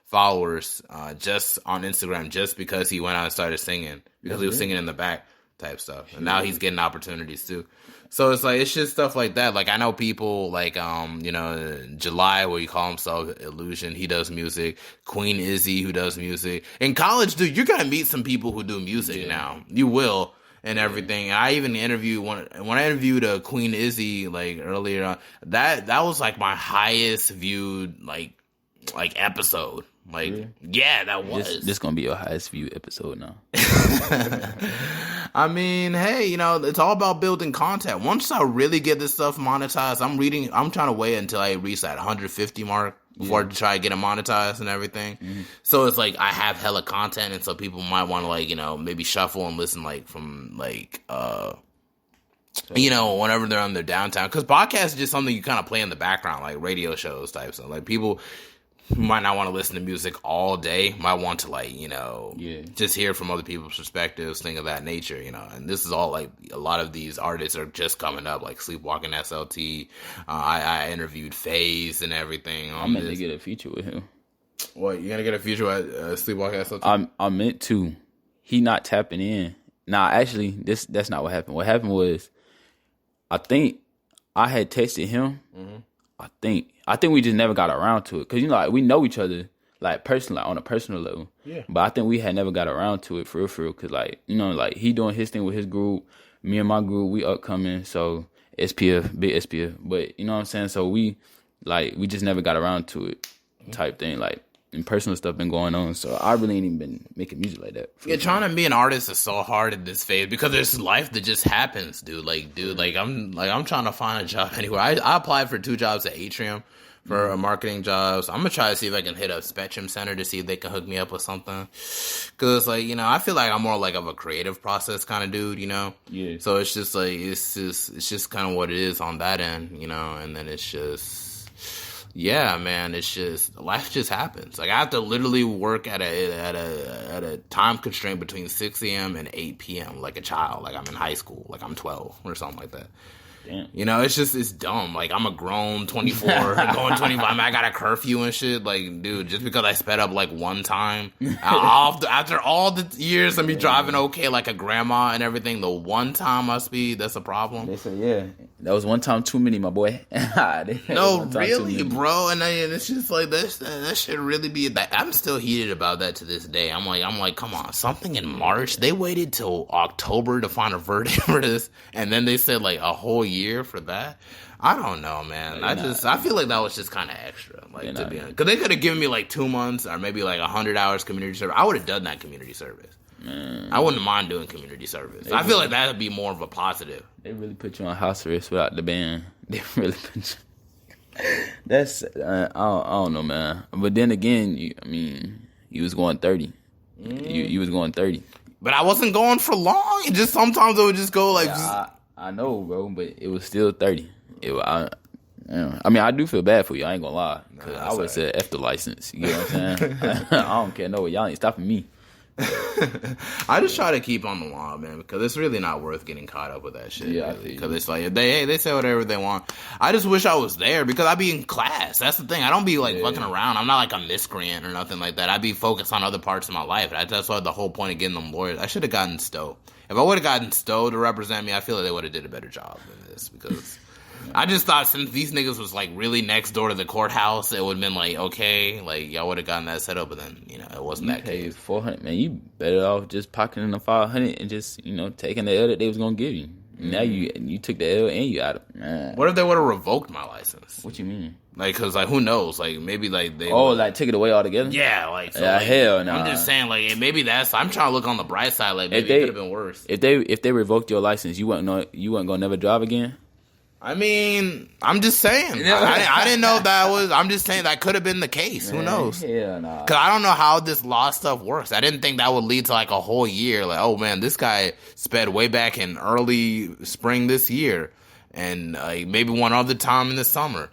followers just on Instagram just because he went out and started singing. Because he was singing in the back type stuff. And now he's getting opportunities, too. So it's like, it's just stuff like that. Like, I know people like, you know, July, where you call himself Illusion, he does music. Queen Izzy, who does music. In college, dude, you're gonna meet some people who do music now. You will, and everything. And I even interviewed when I interviewed Queen Izzy, like, earlier on, that was like my highest viewed, like episode. Like, yeah, that was. This gonna be your highest viewed episode now. I mean, hey, you know, it's all about building content. Once I really get this stuff monetized, I'm trying to wait until I reach that 150 mark before I try to get it monetized and everything. So it's like I have hella content, and so people might want to, like, you know, maybe shuffle and listen, like, from, like, you know, whenever they're on their downtime. Because podcasts is just something you kind of play in the background, like radio shows type stuff. Like, people who might not want to listen to music all day might want to, like, you know, just hear from other people's perspectives, things of that nature, you know. And this is all, like, a lot of these artists are just coming up, like Sleepwalking SLT. I interviewed FaZe and everything. I meant to get a feature with him. What, you gonna get a feature at Sleepwalking SLT? I meant to. He not tapping in. Nah, actually, that's not what happened. What happened was, I think I had texted him. I think we just never got around to it. Because, you know, like, we know each other, like, personally, like, on a personal level. Yeah. But I think we had never got around to it for real. Because, like, you know, like, he doing his thing with his group. me and my group, we upcoming, so SPF, big SPF. But you know what I'm saying? So we just never got around to it type thing. Like, and personal stuff been going on, so I really ain't even been making music like that. Yeah, trying to be an artist is so hard in this phase because there's life that just happens, dude. I'm trying to find a job anywhere. I applied for 2 jobs at Atrium for marketing jobs. I'm gonna try to see if I can hit up Spectrum Center to see if they can hook me up with something. Cause I feel like I'm more like of a creative process kind of dude, Yeah. So it's just like it's just kind of what it is on that end, and then it's just. Yeah, man, it's just life just happens. Like I have to literally work at a time constraint between 6 a.m. and 8 p.m. like a child. Like I'm in high school, like I'm 12 or something like that. Damn. It's dumb. Like I'm a grown 24 going 25. I got a curfew and shit. Like, dude, just because I sped up like one time, after all the years of me driving okay, like a grandma and everything, the one time I speed, that's a problem. They say, yeah, that was one time too many, my boy. No, really, bro. And it's just like that should really be. I'm still heated about that to this day. I'm like, come on, something in March. They waited till October to find a verdict for this, and then they said like a whole year for that. I don't know, man. I feel like that was just kind of extra, like to be honest, because they could have given me like 2 months or maybe like 100 hours community service. I would have done that community service. Man. I wouldn't mind doing community service. I feel like that would be more of a positive. They really put you on house arrest without the band. They really put you. That's I don't know, man. But then again, you was going 30. You was going 30. But I wasn't going for long. It just sometimes it would just go like. Yeah, I know, bro, but it was still 30. I do feel bad for you. I ain't gonna lie, cause I would say F the license. You know what I'm saying? I don't care. No, y'all ain't stopping me. I just try to keep on the law, man, because it's really not worth getting caught up with that shit. Yeah, because it's like they say whatever they want. I just wish I was there because I'd be in class. That's the thing. I don't be like fucking around. I'm not like a miscreant or nothing like that. I'd be focused on other parts of my life. That's why the whole point of getting them lawyers. I should have gotten Stowe. If I would have gotten Stowe to represent me, I feel like they would have did a better job than this because. I just thought since these niggas was like really next door to the courthouse, it would have been like, okay, like y'all would have gotten that set up, but then, it wasn't that case. $400, man, you better off just pocketing the $500 and just, taking the L that they was going to give you. Now you took the L and you out of, man. What if they would have revoked my license? What you mean? Like, cause like, who knows? Like, maybe like they. Oh, like take it away altogether? Yeah, like. So, hell no. I'm just saying, like, maybe I'm trying to look on the bright side. Like, maybe it could have been worse. If they revoked your license, you weren't gonna never drive again? I mean, I'm just saying. I didn't know that was. I'm just saying that could have been the case. Man, who knows? Hell nah. Because I don't know how this law stuff works. I didn't think that would lead to like a whole year. Like, oh man, this guy sped way back in early spring this year, and maybe one other time in the summer.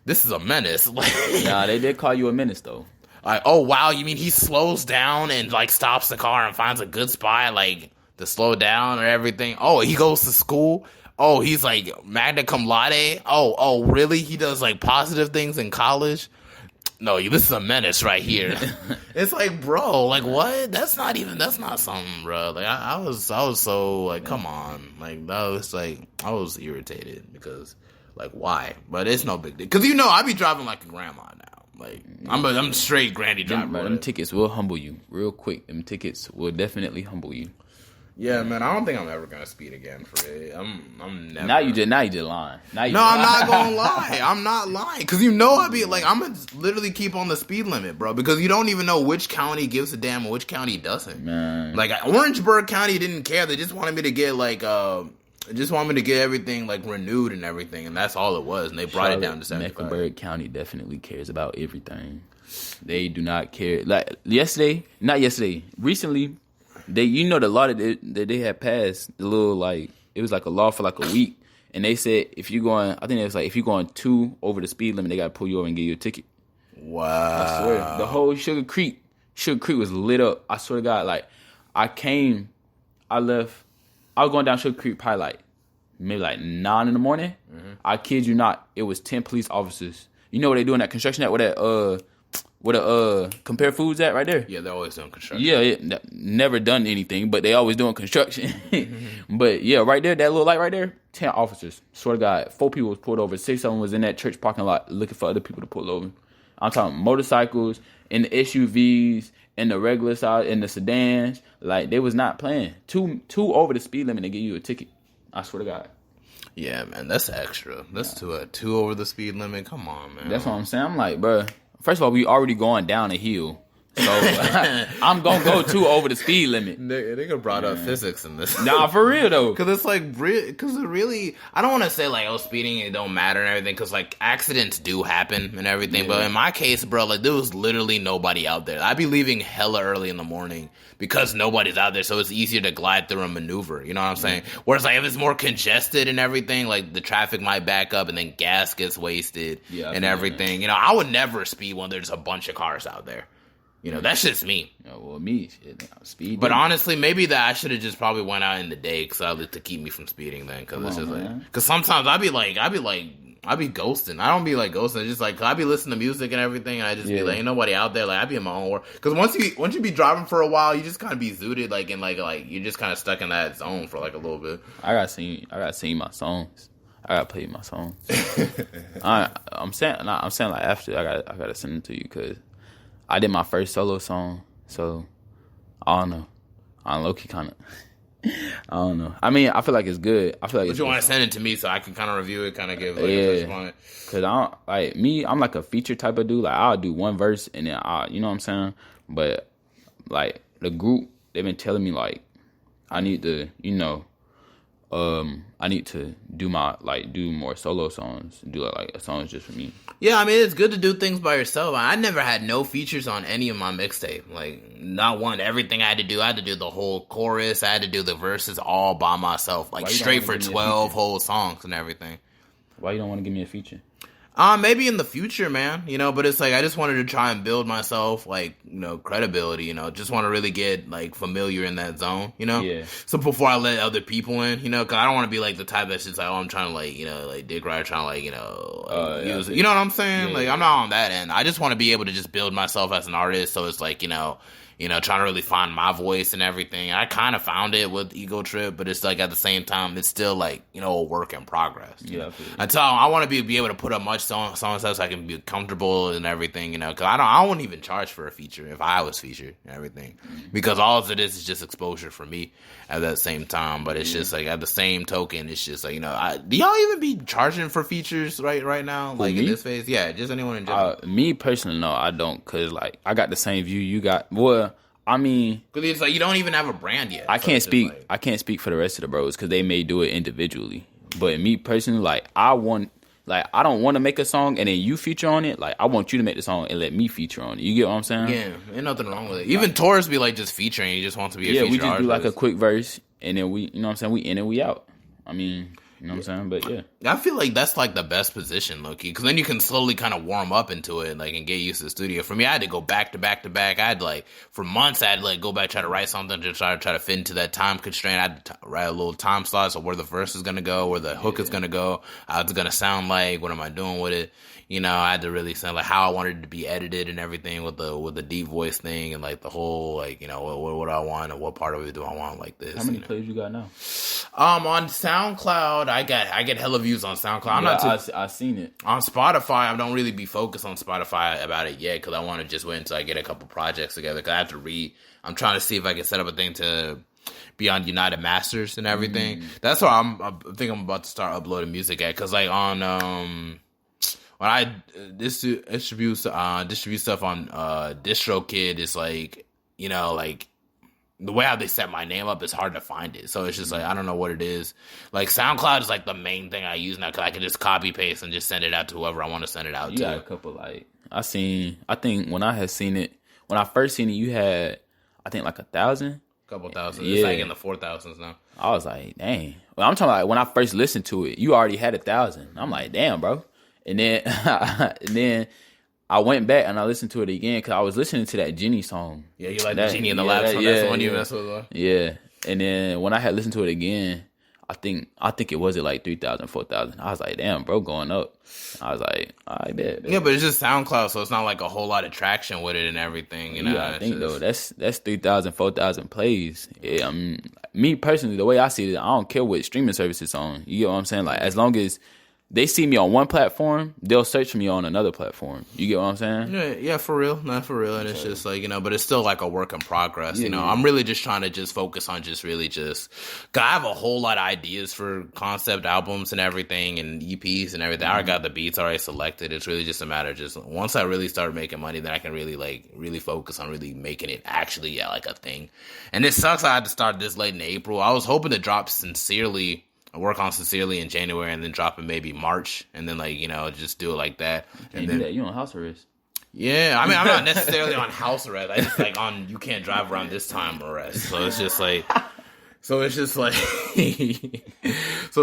This is a menace. Nah, they did call you a menace though. Like, oh wow, you mean he slows down and like stops the car and finds a good spot like to slow down or everything? Oh, he goes to school. Oh, he's like magna cum laude. Oh, really? He does like positive things in college. No, this is a menace right here. It's like, bro, like what? That's not something, bro. Like I was so like, come on, like that was like I was irritated because like why? But it's no big deal because I be driving like a grandma now. Like I'm straight granny driving. Them tickets will humble you real quick. Them tickets will definitely humble you. Yeah, man, I don't think I'm ever gonna speed again for it. I'm never. Now you just lying. I'm not gonna lie. I'm not lying because I be like I'm gonna literally keep on the speed limit, bro. Because you don't even know which county gives a damn and which county doesn't. Man, like Orangeburg County didn't care. They just wanted me to get everything like renewed and everything, and that's all it was. And they brought it down to 75. Mecklenburg County definitely cares about everything. They do not care. Like recently. The law that they had passed, the little like it was like a law for like a week, and they said if you're going 2 over the speed limit, they gotta pull you over and give you a ticket. Wow! I swear, the whole Sugar Creek was lit up. I swear to God, like I was going down Sugar Creek probably like maybe like 9 in the morning. Mm-hmm. I kid you not, it was 10 police officers. You know what they doing that construction at where the Compare Foods at right there? Yeah, they're always doing construction. Yeah, never done anything, but they always doing construction. Mm-hmm. But yeah, right there, that little light right there, 10 officers. Swear to God, 4 people was pulled over. 6 of them was in that church parking lot looking for other people to pull over. I'm talking motorcycles and the SUVs and the regular size and the sedans. Like they was not playing. Two over the speed limit, they give you a ticket. I swear to God. Yeah, man, that's extra. That's two over the speed limit. Come on, man. That's what I'm saying. I'm like, bro. First of all, we already going down a hill. So I'm gonna go 2 over the speed limit. Nigga brought up physics in this. Nah, for real though. Because it's like, because it really, I don't want to say like, oh, speeding, it don't matter and everything. Because like accidents do happen and everything. Yeah. But in my case, bro, like there was literally nobody out there. I'd be leaving hella early in the morning because nobody's out there. So it's easier to glide through and maneuver. You know what I'm saying? Whereas like if it's more congested and everything, like the traffic might back up and then gas gets wasted and everything. You know, I would never speed when there's a bunch of cars out there. You know, that's just me. Yeah, well, me, shit, speed. But honestly, maybe that I should have just probably went out in the day to keep me from speeding then. Because it's just like, because sometimes I'd be ghosting. I don't be like ghosting. It's just like, I be listening to music and everything, and I just be like, ain't nobody out there. Like, I be in my own world. Because once you be driving for a while, you just kind of be zooted, like, and like you're just kind of stuck in that zone for like a little bit. I gotta sing my songs. I gotta play my songs. I'm saying like after I gotta send them to you because I did my first solo song, so I don't know. I'm low-key kind of... I don't know. I mean, I feel like it's good. I feel like but you want to send it to me so I can kind of review it, kind of give like a touch on it? Because I'm like a feature type of dude. Like, I'll do one verse and then you know what I'm saying? But, like, the group, they've been telling me, like, I need to, you know... I need to do more solo songs, do like songs just for me. Yeah, I mean, it's good to do things by yourself. I never had no features on any of my mixtape. Like, not one. Everything I had to do the whole chorus. I had to do the verses all by myself. Like, straight for 12 whole songs and everything. Why you don't want to give me a feature? Maybe in the future, man, you know, but it's like, I just wanted to try and build myself, like, you know, credibility, you know, just want to really get, like, familiar in that zone, you know? Yeah. So before I let other people in, you know, because I don't want to be, like, the type that's just like, oh, I'm trying to, like, you know, like, dick ride, trying to, like, you know, use it. You know what I'm saying? Yeah, like, I'm not on that end. I just want to be able to just build myself as an artist, so it's like, you know, trying to really find my voice and everything. I kind of found it with Ego Trip, but it's like at the same time, it's still like, you know, a work in progress. Yeah. Until I want to be able to put up much songs so I can be comfortable and everything, you know, because I wouldn't even charge for a feature if I was featured and everything. Because all of it is just exposure for me at that same time. But it's just like at the same token, it's just like, you know, do y'all even be charging for features right now? Like in this phase? Yeah, just anyone in general. Me personally, no, I don't, because like I got the same view you got. Well, I mean, because it's like you don't even have a brand yet. I can't speak for the rest of the bros because they may do it individually. But me personally, like I don't want to make a song and then you feature on it. Like I want you to make the song and let me feature on it. You get what I'm saying? Yeah, ain't nothing wrong with it. Even Taurus be like just featuring. He just wants to be a feature we just artist. do like a quick verse and then we, you know what I'm saying? We in and we out. I mean. You know what I'm saying? But yeah. I feel like that's like the best position, low-key, because then you can slowly kind of warm up into it, like, and get used to the studio. For me, I had to go back to back to back. I had like, for months, I had to like go back, try to write something to try to fit into that time constraint. I had to write a little time slot, so where the verse is going to go, where the hook is going to go, how it's going to sound like, what am I doing with it? You know, I had to really sound like how I wanted it to be edited and everything with the deep voice thing and like the whole, like, you know, what I want and what part of it do I want like this. How many plays you got now? On SoundCloud, I get hella views on SoundCloud. I seen it. On Spotify, I don't really be focused on Spotify about it yet because I want to just wait until I get a couple projects together. Because I have to I'm trying to see if I can set up a thing to be on United Masters and everything. That's where I think I'm about to start uploading music at. Because like on when I distribute stuff on DistroKid, it's like, you know, like the way how they set my name up, it's hard to find it. So it's just like, I don't know what it is. Like SoundCloud is like the main thing I use now because I can just copy paste and just send it out to whoever I want to send it out to. You got a couple like I think when I first seen it, you had I think like 1,000. Couple thousand. Yeah. It's like in the 4,000s now. I was like, dang. Well, I'm talking like when I first listened to it, you already had 1,000. I'm like, damn, bro. And then I went back and I listened to it again because I was listening to that Jenny song. Yeah, you like the Jenny in the Lab song. That's the one you mess with. Yeah. And then when I had listened to it again, I think it was at like 3,000, 4,000. I was like, damn, bro, going up. I was like, I bet. Yeah, but it's just SoundCloud, so it's not like a whole lot of traction with it and everything. You know, I think though that's 3,000, 4,000 plays. Yeah, me personally, the way I see it, I don't care what streaming service it's on. You get what I'm saying? Like as long as they see me on one platform, they'll search for me on another platform. You get what I'm saying? Yeah, for real. Not for real. And it's just like, but it's still like a work in progress. I'm really just trying to just focus on just really just, cause I have a whole lot of ideas for concept albums and everything and EPs and everything. I already got the beats already selected. It's really just a matter of just, once I really start making money, then I can really focus on really making it actually like a thing. And it sucks I had to start this late in April. I was hoping to drop Sincerely, work on Sincerely in January and then drop it maybe March and then just do it like that. And then you on house arrest. Yeah, I mean I'm not necessarily on house arrest. I just on you can't drive around this time arrest. So it's just so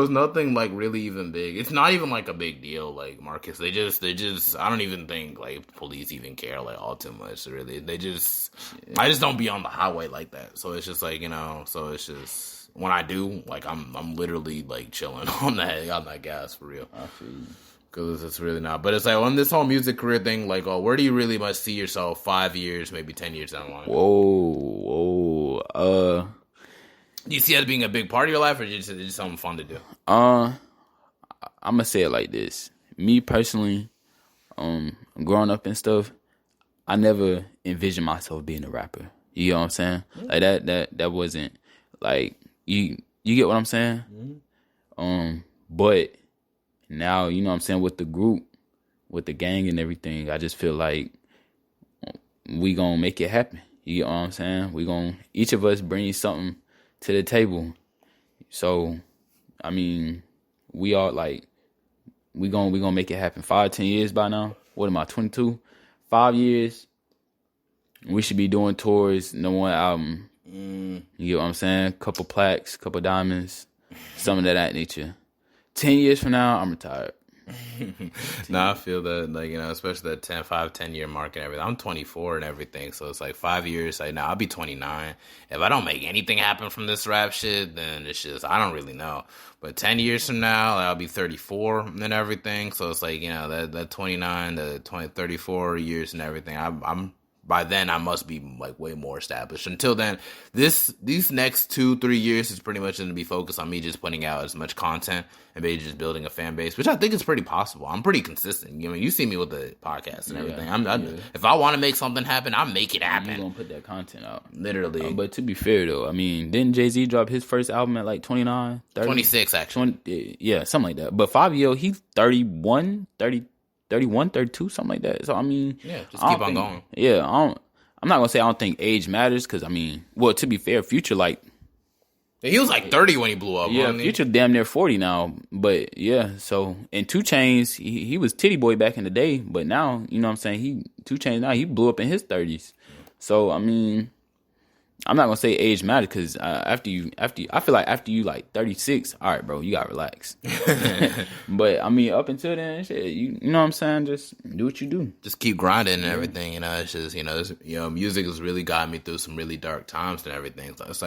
it's nothing really even big. It's not even a big deal, Marcus. They just I don't even think police even care all too much. Really, I just don't be on the highway like that. So it's just so it's just. When I do, I'm literally chilling on that gas for real. I feel you. Because it's really not. But it's on this whole music career thing, where do you really must see yourself 5 years, maybe 10 years down the line? Whoa. Do you see it as being a big part of your life, or is it just something fun to do? I'm gonna say it like this. Me personally, growing up and stuff, I never envisioned myself being a rapper. You know what I'm saying? That wasn't You get what I'm saying? Mm-hmm. But now, you know what I'm saying, with the group, with the gang and everything, I just feel like we gonna make it happen. You get what I'm saying? Each of us bring something to the table. So, I mean, we are we gonna make it happen. 5-10 years by now. What am I, 22? 5 years. We should be doing tours, #1 album. You get what I'm saying? Couple plaques, couple diamonds, something of that nature. 10 years from now, I'm retired. I feel that, especially that 10 year mark and everything. I'm 24 and everything, so it's 5 years. Now I'll be 29. If I don't make anything happen from this rap shit, then it's just, I don't really know. But 10 years from now, I'll be 34 and everything. So it's that 29 to 34 years and everything. I'm by then I must be way more established. Until then, these next 2-3 years is pretty much going to be focused on me just putting out as much content and maybe just building a fan base, which I think is pretty possible. I'm pretty consistent. You see me with the podcast and everything. If I want to make something happen, I'll make it happen. You're going to put that content out. Literally. But to be fair though, I mean, didn't Jay-Z drop his first album at 29, 30? 26 actually. 20, yeah, something like that. But 5 years, he's 31, 32, something like that. So, I mean... Yeah, just keep on going. Yeah, I'm not going to say I don't think age matters, because, I mean... Well, to be fair, Future, he was 30 when he blew up. Yeah, Future damn near 40 now. But, yeah, so... And 2 Chainz, he was Titty Boy back in the day, but now, you know what I'm saying, 2 Chainz now, he blew up in his 30s. So, I mean... I'm not gonna say age matters because after you, I feel like after you 36, all right, bro, you gotta relax. But I mean, up until then, shit, you know what I'm saying? Just do what you do. Just keep grinding and everything. It's just music has really gotten me through some really dark times and everything. So it's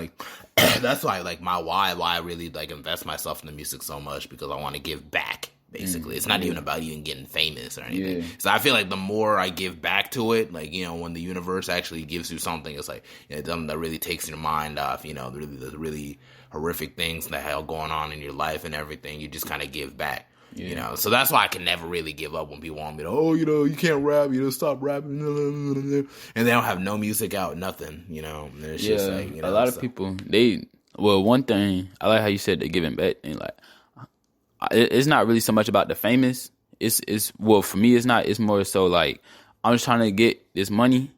that's why why I really invest myself in the music so much, because I want to give back. Basically, it's not even about even getting famous or anything. Yeah. So I feel the more I give back to it, when the universe actually gives you something, it's something that really takes your mind off, the really horrific things that are going on in your life and everything. You just kind of give back, So that's why I can never really give up when people want me to, you can't rap, stop rapping, and they don't have no music out, nothing, And it's just a lot of people, one thing I like how you said they're giving back, and it's not really so much about the famous. It's well, for me, it's not. It's more so I'm just trying to get this money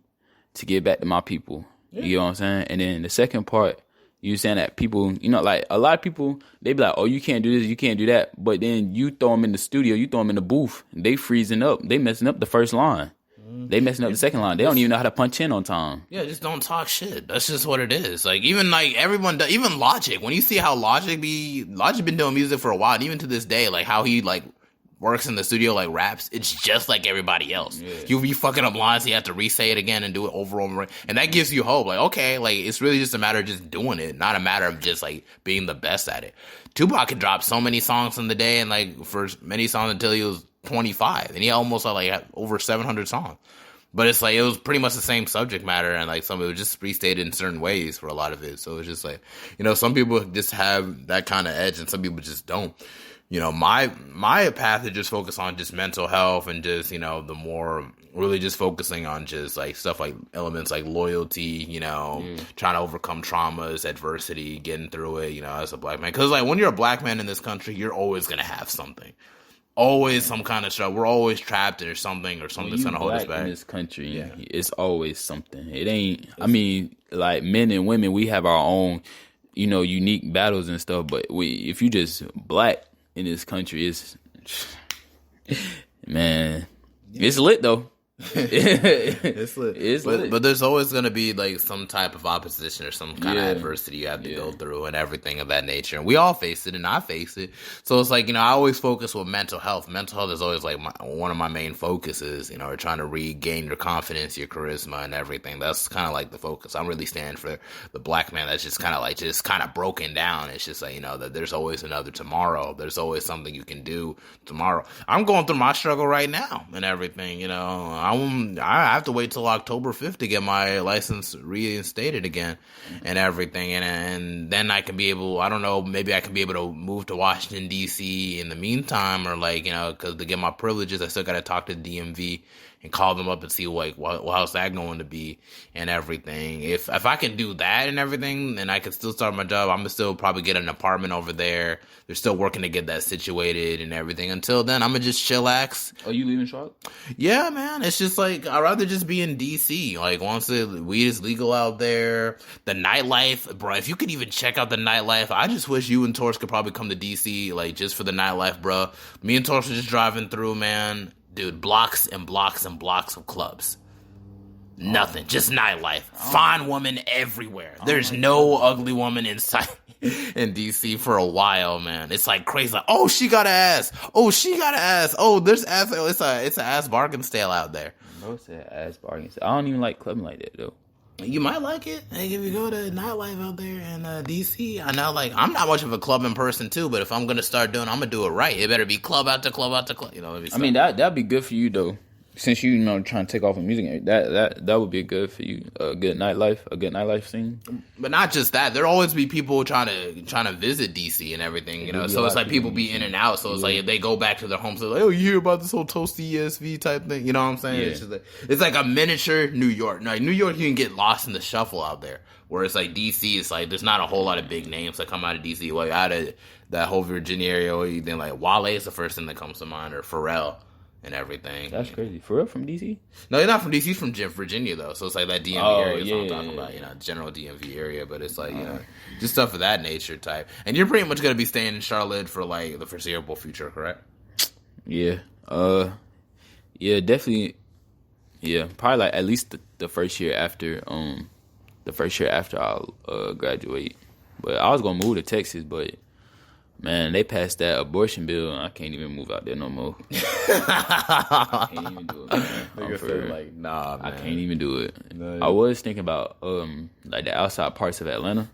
to give back to my people. Yeah. You know what I'm saying? And then the second part, you saying that people, a lot of people, they be like, oh, you can't do this, you can't do that. But then you throw them in the studio, you throw them in the booth, they freezing up. They messing up the first line. They messing up the second line. They don't even know how to punch in on time. Yeah, just don't talk shit. That's just what it is. Even everyone does, even Logic. When you see how Logic been doing music for a while, and even to this day, how he works in the studio, raps, it's just like everybody else. Yeah. You'll be fucking up lines, you have to re-say it again and do it over and over. And that gives you hope. Okay, it's really just a matter of just doing it, not a matter of just being the best at it. Tupac could drop so many songs in the day, and for many songs until he was 25, and he almost had over 700 songs. But it's it was pretty much the same subject matter, and some of it was just restated in certain ways for a lot of it. So it's just some people just have that kind of edge, and some people just don't. my path is just focus on just mental health and just, the more really just focusing on just like stuff like elements like loyalty, trying to overcome traumas, adversity, getting through it, as a black man. Because like when you're a black man in this country, you're always going to have something. Always some kind of struggle. We're always trapped or something's going to hold us back. In this country, it's always something. It ain't, I mean, like men and women, we have our own, unique battles and stuff. But if you just black in this country, it's, man, it's lit though. It's lit. But there's always going to be like some type of opposition or some kind of adversity you have to go through and everything of that nature. And we all face it, and I face it. So it's like, I always focus with mental health. Mental health is always like one of my main focuses, or trying to regain your confidence, your charisma and everything. That's kind of like the focus. I'm really standing for the black man that's just kind of broken down. It's just like, that there's always another tomorrow. There's always something you can do tomorrow. I'm going through my struggle right now and everything, I have to wait till October 5th to get my license reinstated again and everything. And then I can be able, I don't know, maybe I can be able to move to Washington, D.C. in the meantime, or like, because to get my privileges, I still got to talk to the DMV and call them up and see like how's that going to be and everything. If I can do that and everything, then I can still start my job. I'm gonna still probably get an apartment over there. They're still working to get that situated and everything. Until then, I'm gonna just chillax. Are you leaving Charlotte? Yeah, man. It's just like I'd rather just be in DC. Like once the weed is legal out there, the nightlife, bro. If you could even check out the nightlife, I just wish you and Torch could probably come to DC, like just for the nightlife, bro. Me and Torch were just driving through, man. Dude, blocks and blocks and blocks of clubs. Nothing. Just nightlife. Fine woman everywhere. There's no ugly woman inside in DC for a while, man. It's like crazy. Like, oh, she got ass. Oh, she got ass. Oh, there's ass. It's an ass bargain sale out there. Bro said ass bargain sale. I don't even like clubbing like that, though. You might like it. Like if you go to nightlife out there in DC, I know. Like I'm not much of a clubbing person too, but if I'm gonna start doing, I'm gonna do it right. It better be club after club after club. I mean that'd be good for you though, since you trying to take off in music. That would be good for you. A good nightlife scene. But not just that. There'll always be people trying to visit DC and everything. So it's like people be in and out. So it's like if they go back to their homes, they're like, oh, you hear about this whole toasty ESV type thing? You know what I'm saying? Yeah. It's like a miniature New York. Like New York, you can get lost in the shuffle out there. Whereas like DC, it's like there's not a whole lot of big names that come out of DC. Like out of that whole Virginia area, then like Wale is the first thing that comes to mind, or Pharrell. And everything. That's crazy. For real, from DC? No, you're not from DC. He's from Virginia, though. So it's like that DMV area. That's what I'm talking about. General DMV area. But it's like, just stuff of that nature type. And you're pretty much going to be staying in Charlotte for like the foreseeable future, correct? Yeah. Yeah, definitely. Yeah, probably like at least the first year after. The first year after I'll graduate. But I was going to move to Texas, but. Man, they passed that abortion bill, and I can't even move out there no more. I can't even do it, man. Nah, man. I can't even do it. No, yeah. I was thinking about like the outside parts of Atlanta,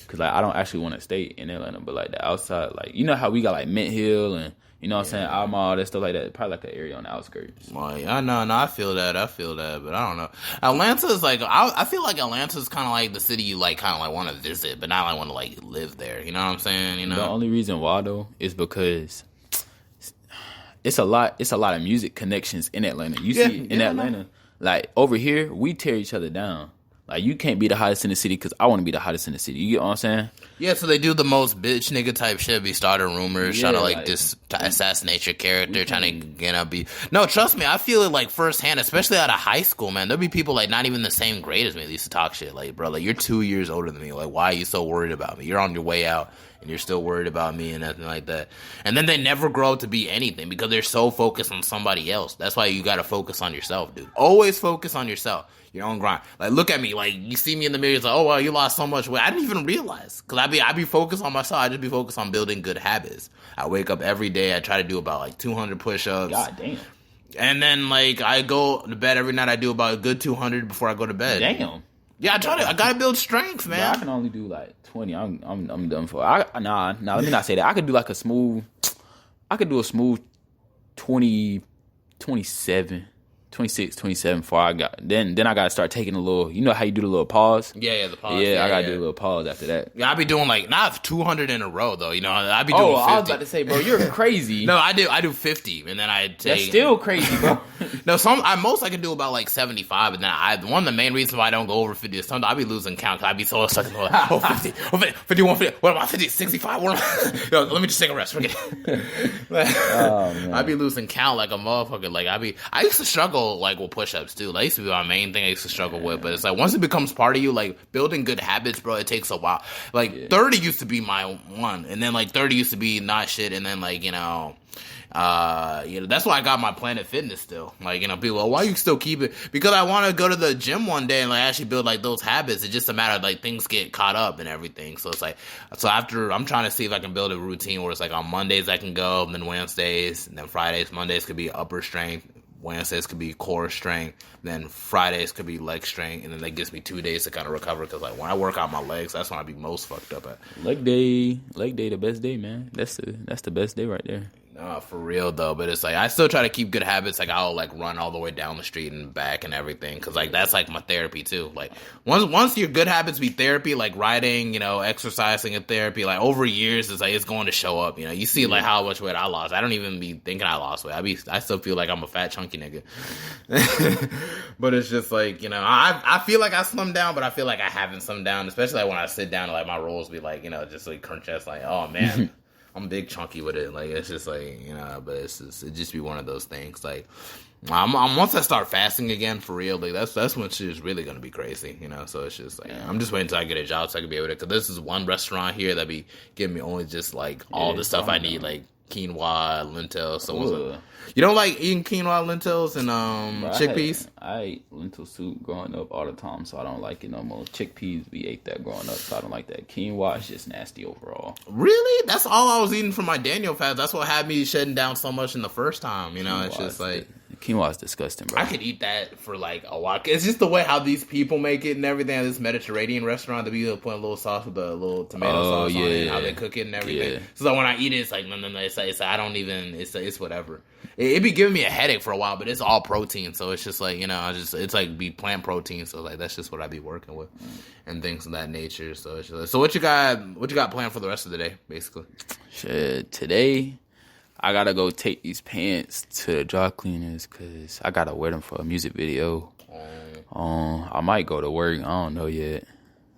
because like I don't actually want to stay in Atlanta, but like the outside, like you know how we got like Mint Hill and you know what I'm saying, Alma, all that stuff like that. Probably like an area on the outskirts. Well, yeah, no, I feel that, but I don't know. Atlanta is like I feel like Atlanta is kind of like the city you like kind of like want to visit, but not like want to like live there. You know what I'm saying? The only reason why though is because it's a lot of music connections in Atlanta. You see in Atlanta, like over here we tear each other down. Like, you can't be the hottest in the city because I want to be the hottest in the city. You get what I'm saying? Yeah, so they do the most bitch nigga type shit, be starting rumors, trying to, like assassinate your character, trying to, be... No, trust me, I feel it, like, firsthand, especially out of high school, man. There'll be people, like, not even the same grade as me that used to talk shit. Like, bro, like, you're 2 years older than me. Like, why are you so worried about me? You're on your way out, and you're still worried about me and nothing like that. And then they never grow up to be anything because they're so focused on somebody else. That's why you got to focus on yourself, dude. Always focus on yourself. Your own grind. Like, look at me. Like, you see me in the mirror. It's like, oh, wow, you lost so much weight. I didn't even realize. Because I be focused on myself. I just be focused on building good habits. I wake up every day. I try to do about, like, 200 push-ups. God damn. And then, like, I go to bed every night. I do about a good 200 before I go to bed. Damn. Yeah, I gotta build strength, man. Yeah, I can only do, like, 20. I'm done for. Nah, let me not say that. I could do, like, a smooth 20, 27. 26, 27 before I got. Then I got to start taking a little. You know how you do the little pause? Yeah, the pause. Yeah, I got to do a little pause after that. Yeah, I be doing like not 200 in a row though. You know, I be doing 50. I was about to say, bro, you're crazy. No, I do 50, and then I take. That's still crazy, bro. No, most I can do about like 75, and then one of the main reasons why I don't go over 50 is sometimes I be losing count because I be so stuck. Oh, 50, 51, 50. What am I? 50, 65. What am I? Yo, let me just take a rest. Forget it. I be losing count like a motherfucker. Like I used to struggle like with push-ups too. That used to be my main thing I used to struggle with. But it's like once it becomes part of you, like building good habits, bro, it takes a while. Like 30 used to be my one, and then like 30 used to be not shit, and then like that's why I got my Planet Fitness still. Like, people, well, why you still keep it? Because I want to go to the gym one day and like actually build like those habits. It's just a matter of like things get caught up and everything. So it's like, after I'm trying to see if I can build a routine where it's like on Mondays I can go, and then Wednesdays, and then Fridays, Mondays could be upper strength, Wednesdays could be core strength, then Fridays could be leg strength, and then that gives me 2 days to kind of recover. Because like when I work out my legs, that's when I be most fucked up at. Leg day, the best day, man. That's the best day right there. No, for real though, but it's like I still try to keep good habits. Like I'll like run all the way down the street and back and everything, because like that's like my therapy too. Like once your good habits be therapy, like riding, exercising and therapy, like over years it's going to show up. You see like how much weight I lost. I don't even be thinking I lost weight. I still feel like I'm a fat chunky nigga. But it's just like I feel like I slimmed down, but I feel like I haven't slimmed down. Especially like when I sit down and like my rolls be like just like crunch chest, like oh man. I'm big chunky with it. Like, it's just like, but it just be one of those things. Like, once I start fasting again for real, like that's when shit is really going to be crazy, So it's just like, I'm just waiting until I get a job so I can be able to, because this is one restaurant here that be giving me only just like all the stuff I need, like quinoa, lentils. So you don't like eating quinoa, lentils, and chickpeas? I ate lentil soup growing up all the time, so I don't like it no more. Chickpeas, we ate that growing up, so I don't like that. Quinoa is just nasty overall. Really? That's all I was eating for my Daniel fast. That's what had me shedding down so much in the first time. It's just like quinoa is disgusting, bro. I could eat that for like a while. It's just the way how these people make it and everything. At this Mediterranean restaurant, they be putting a little sauce with a little tomato sauce on it, and how they cook it and everything. Yeah. So like when I eat it, it's like no. It's I don't even. It's whatever. It be giving me a headache for a while, but it's all protein, so it's just like it's like be plant protein. So like that's just what I be working with, and things of that nature. So it's just like, so what you got planned for the rest of the day, basically? Shit, today I gotta go take these pants to the dry cleaners because I gotta wear them for a music video. I might go to work. I don't know yet.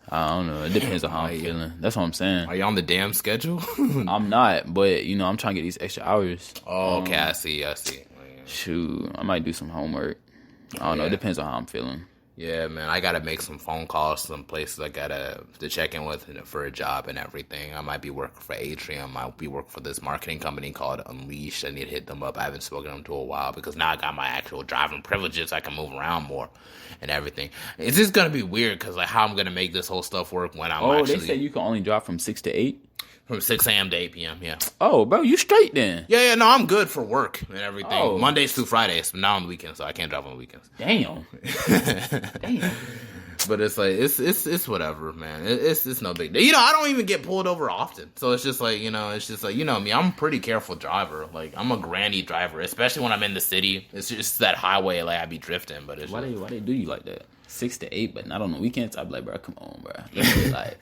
I don't know. It depends on how I'm feeling. That's what I'm saying. Are you on the damn schedule? I'm not, but I'm trying to get these extra hours. Oh, okay. I see. Shoot, I might do some homework. I don't know. It depends on how I'm feeling. Yeah, man, I gotta make some phone calls to some places I gotta to check in with for a job and everything. I might be working for Atrium. I might be working for this marketing company called Unleash. I need to hit them up. I haven't spoken to them to a while because now I got my actual driving privileges. I can move around more and everything. It's just gonna be weird because like how I'm gonna make this whole stuff work when I'm actually. They say you can only drive from 6 to 8. From 6 a.m. to 8 p.m., yeah. Oh, bro, you straight then. Yeah, no, I'm good for work and everything. Oh. Mondays through Fridays, but not on the weekends, so I can't drive on the weekends. Damn. But it's like, it's whatever, man. It's no big deal. I don't even get pulled over often. So it's just like, it's just like, me, I'm a pretty careful driver. Like, I'm a granny driver, especially when I'm in the city. It's just that highway, like, I be drifting, but it's why they do you like that? 6 to 8, but not on the weekends. I'd be like, bro, come on, bro. Like,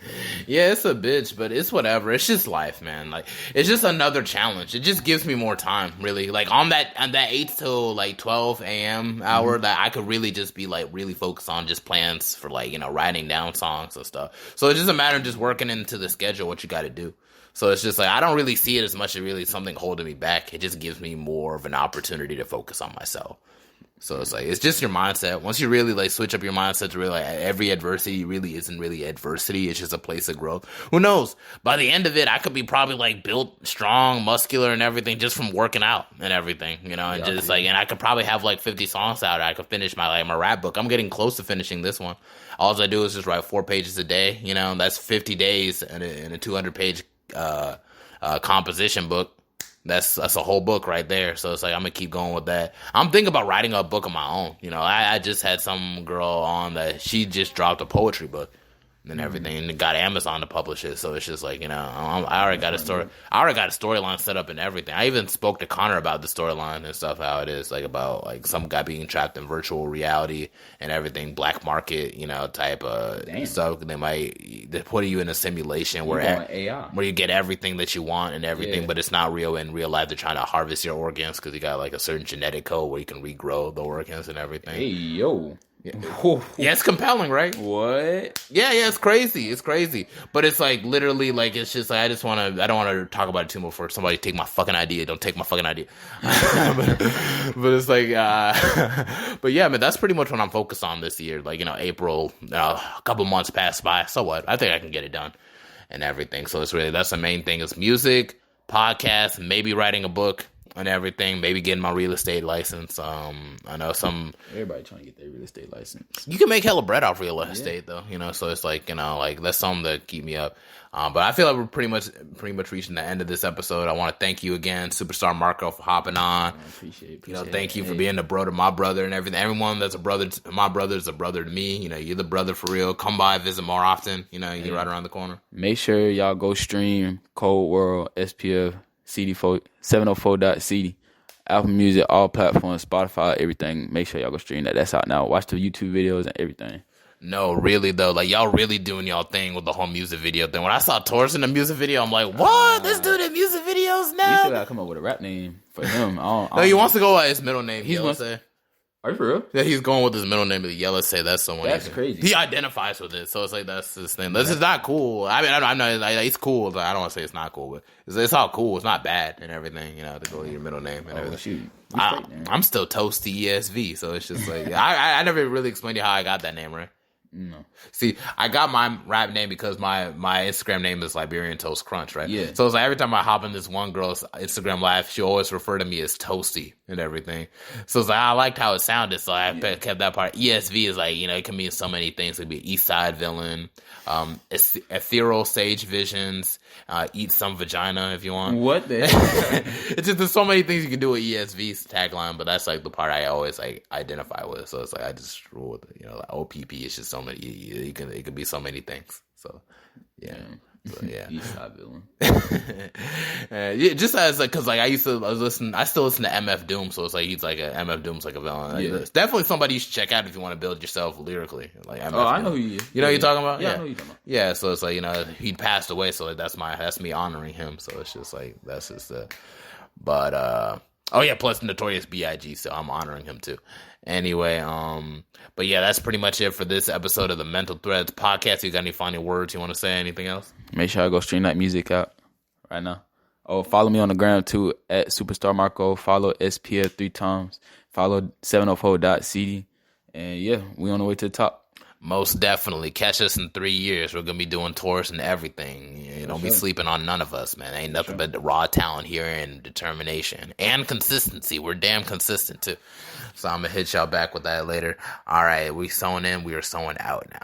yeah, it's a bitch, but it's whatever. It's just life, man. Like, it's just another challenge. It just gives me more time, really. Like on that 8 till like 12 a.m. hour, that I could really just be like really focused on just plans for like writing down songs and stuff. So it's just a matter of just working into the schedule what you got to do. So it's just like I don't really see it as much as really something holding me back. It just gives me more of an opportunity to focus on myself. So it's like, it's just your mindset. Once you really like switch up your mindset to really like every adversity really isn't really adversity. It's just a place of growth. Who knows? By the end of it, I could be probably like built strong, muscular and everything just from working out and everything, and just like, and I could probably have like 50 songs out. I could finish my rap book. I'm getting close to finishing this one. All I do is just write 4 pages a day. That's 50 days in a 200 page, composition book. That's a whole book right there. So it's like I'm gonna keep going with that. I'm thinking about writing a book of my own. I just had some girl on that she just dropped a poetry book. and everything, and got Amazon to publish it. So it's just like, I already got a story. I already got a storyline set up and everything. I even spoke to Connor about the storyline and stuff, how it is like about like some guy being trapped in virtual reality and everything, black market, type of stuff. They're putting you in a simulation where you get everything that you want and everything, but it's not real. In real life, they're trying to harvest your organs because you got like a certain genetic code where you can regrow the organs and everything. Hey, yo. Yeah, it's compelling, right? What? Yeah, it's crazy. But it's like literally like it's just like I don't want to talk about it too much for somebody to take my fucking idea. Don't take my fucking idea. but it's like but yeah, man, that's pretty much what I'm focused on this year. Like, April, a couple months passed by. So what? I think I can get it done and everything. So that's the main thing. It's music, podcast, maybe writing a book. And everything, maybe getting my real estate license. I know everybody trying to get their real estate license. You can make hella bread off real estate though, so it's like, like that's something to keep me up. But I feel like we're pretty much reaching the end of this episode. I want to thank you again, Superstar Marco, for hopping on. Appreciate thank you for being the bro to my brother and everything. Everyone that's a brother to my brother is a brother to me. You're the brother for real. Come by, visit more often. You're right around the corner. Make sure y'all go stream Cold World SPF CD4 704.cd, Apple Music, all platforms, Spotify, everything. Make sure y'all go stream that. That's out now. Watch the YouTube videos and everything. No, really though, like y'all really doing y'all thing with the whole music video thing. When I saw Taurus in the music video, I'm like, what? This dude in music videos now? You still gotta come up with a rap name for him. No, he wants to go by his middle name. He wants to. Are you for real? Yeah, he's going with his middle name. Yellow say that's someone. That's crazy. He identifies with it, so it's like that's his thing. This is not cool. I mean, I'm not. It's cool. But I don't want to say it's not cool, but it's all cool. It's not bad and everything. To go with your middle name and everything. Shoot. I'm still Toasty ESV, so it's just like I never really explained to you how I got that name, right? No. See, I got my rap name because my Instagram name is Liberian Toast Crunch, right? Yeah. So it's like every time I hop in this one girl's Instagram live, she always refer to me as Toasty and everything. So it's like I liked how it sounded, so I kept that part. ESV is like, it can mean so many things. It could be East Side Villain, Ethereal Sage Visions, Eat Some Vagina if you want. What the It's just there's so many things you can do with ESV's tagline, but that's like the part I always like identify with. So it's like I just rule with it. Like OPP is just so many. It could be so many things. So yeah. So, yeah. East Side Villain. Yeah, just as like, cause like I still listen to MF Doom, so it's like he's like MF Doom's like a villain. Like, it's definitely somebody you should check out if you want to build yourself lyrically. Like MF I Doom. know who he is. You know what you're talking about? Yeah, I know who you're talking about. Yeah, so it's like he passed away, so like, that's me honoring him. So it's just like that's just but oh yeah, plus Notorious B.I.G. So I'm honoring him too. Anyway, but yeah, that's pretty much it for this episode of the Mental Threads podcast. You got any final words you want to say? Anything else? Make sure I go stream that music out right now. Oh, follow me on the gram too at Superstar Marco. Follow SPF 3 times. Follow 704.cd. And yeah, we on the way to the top. Most definitely. Catch us in 3 years. We're going to be doing tours and everything. You don't be sleeping on none of us, man. Ain't nothing but raw talent here and determination. And consistency. We're damn consistent, too. So I'm going to hit y'all back with that later. All right. We sewing in. We are sewing out now.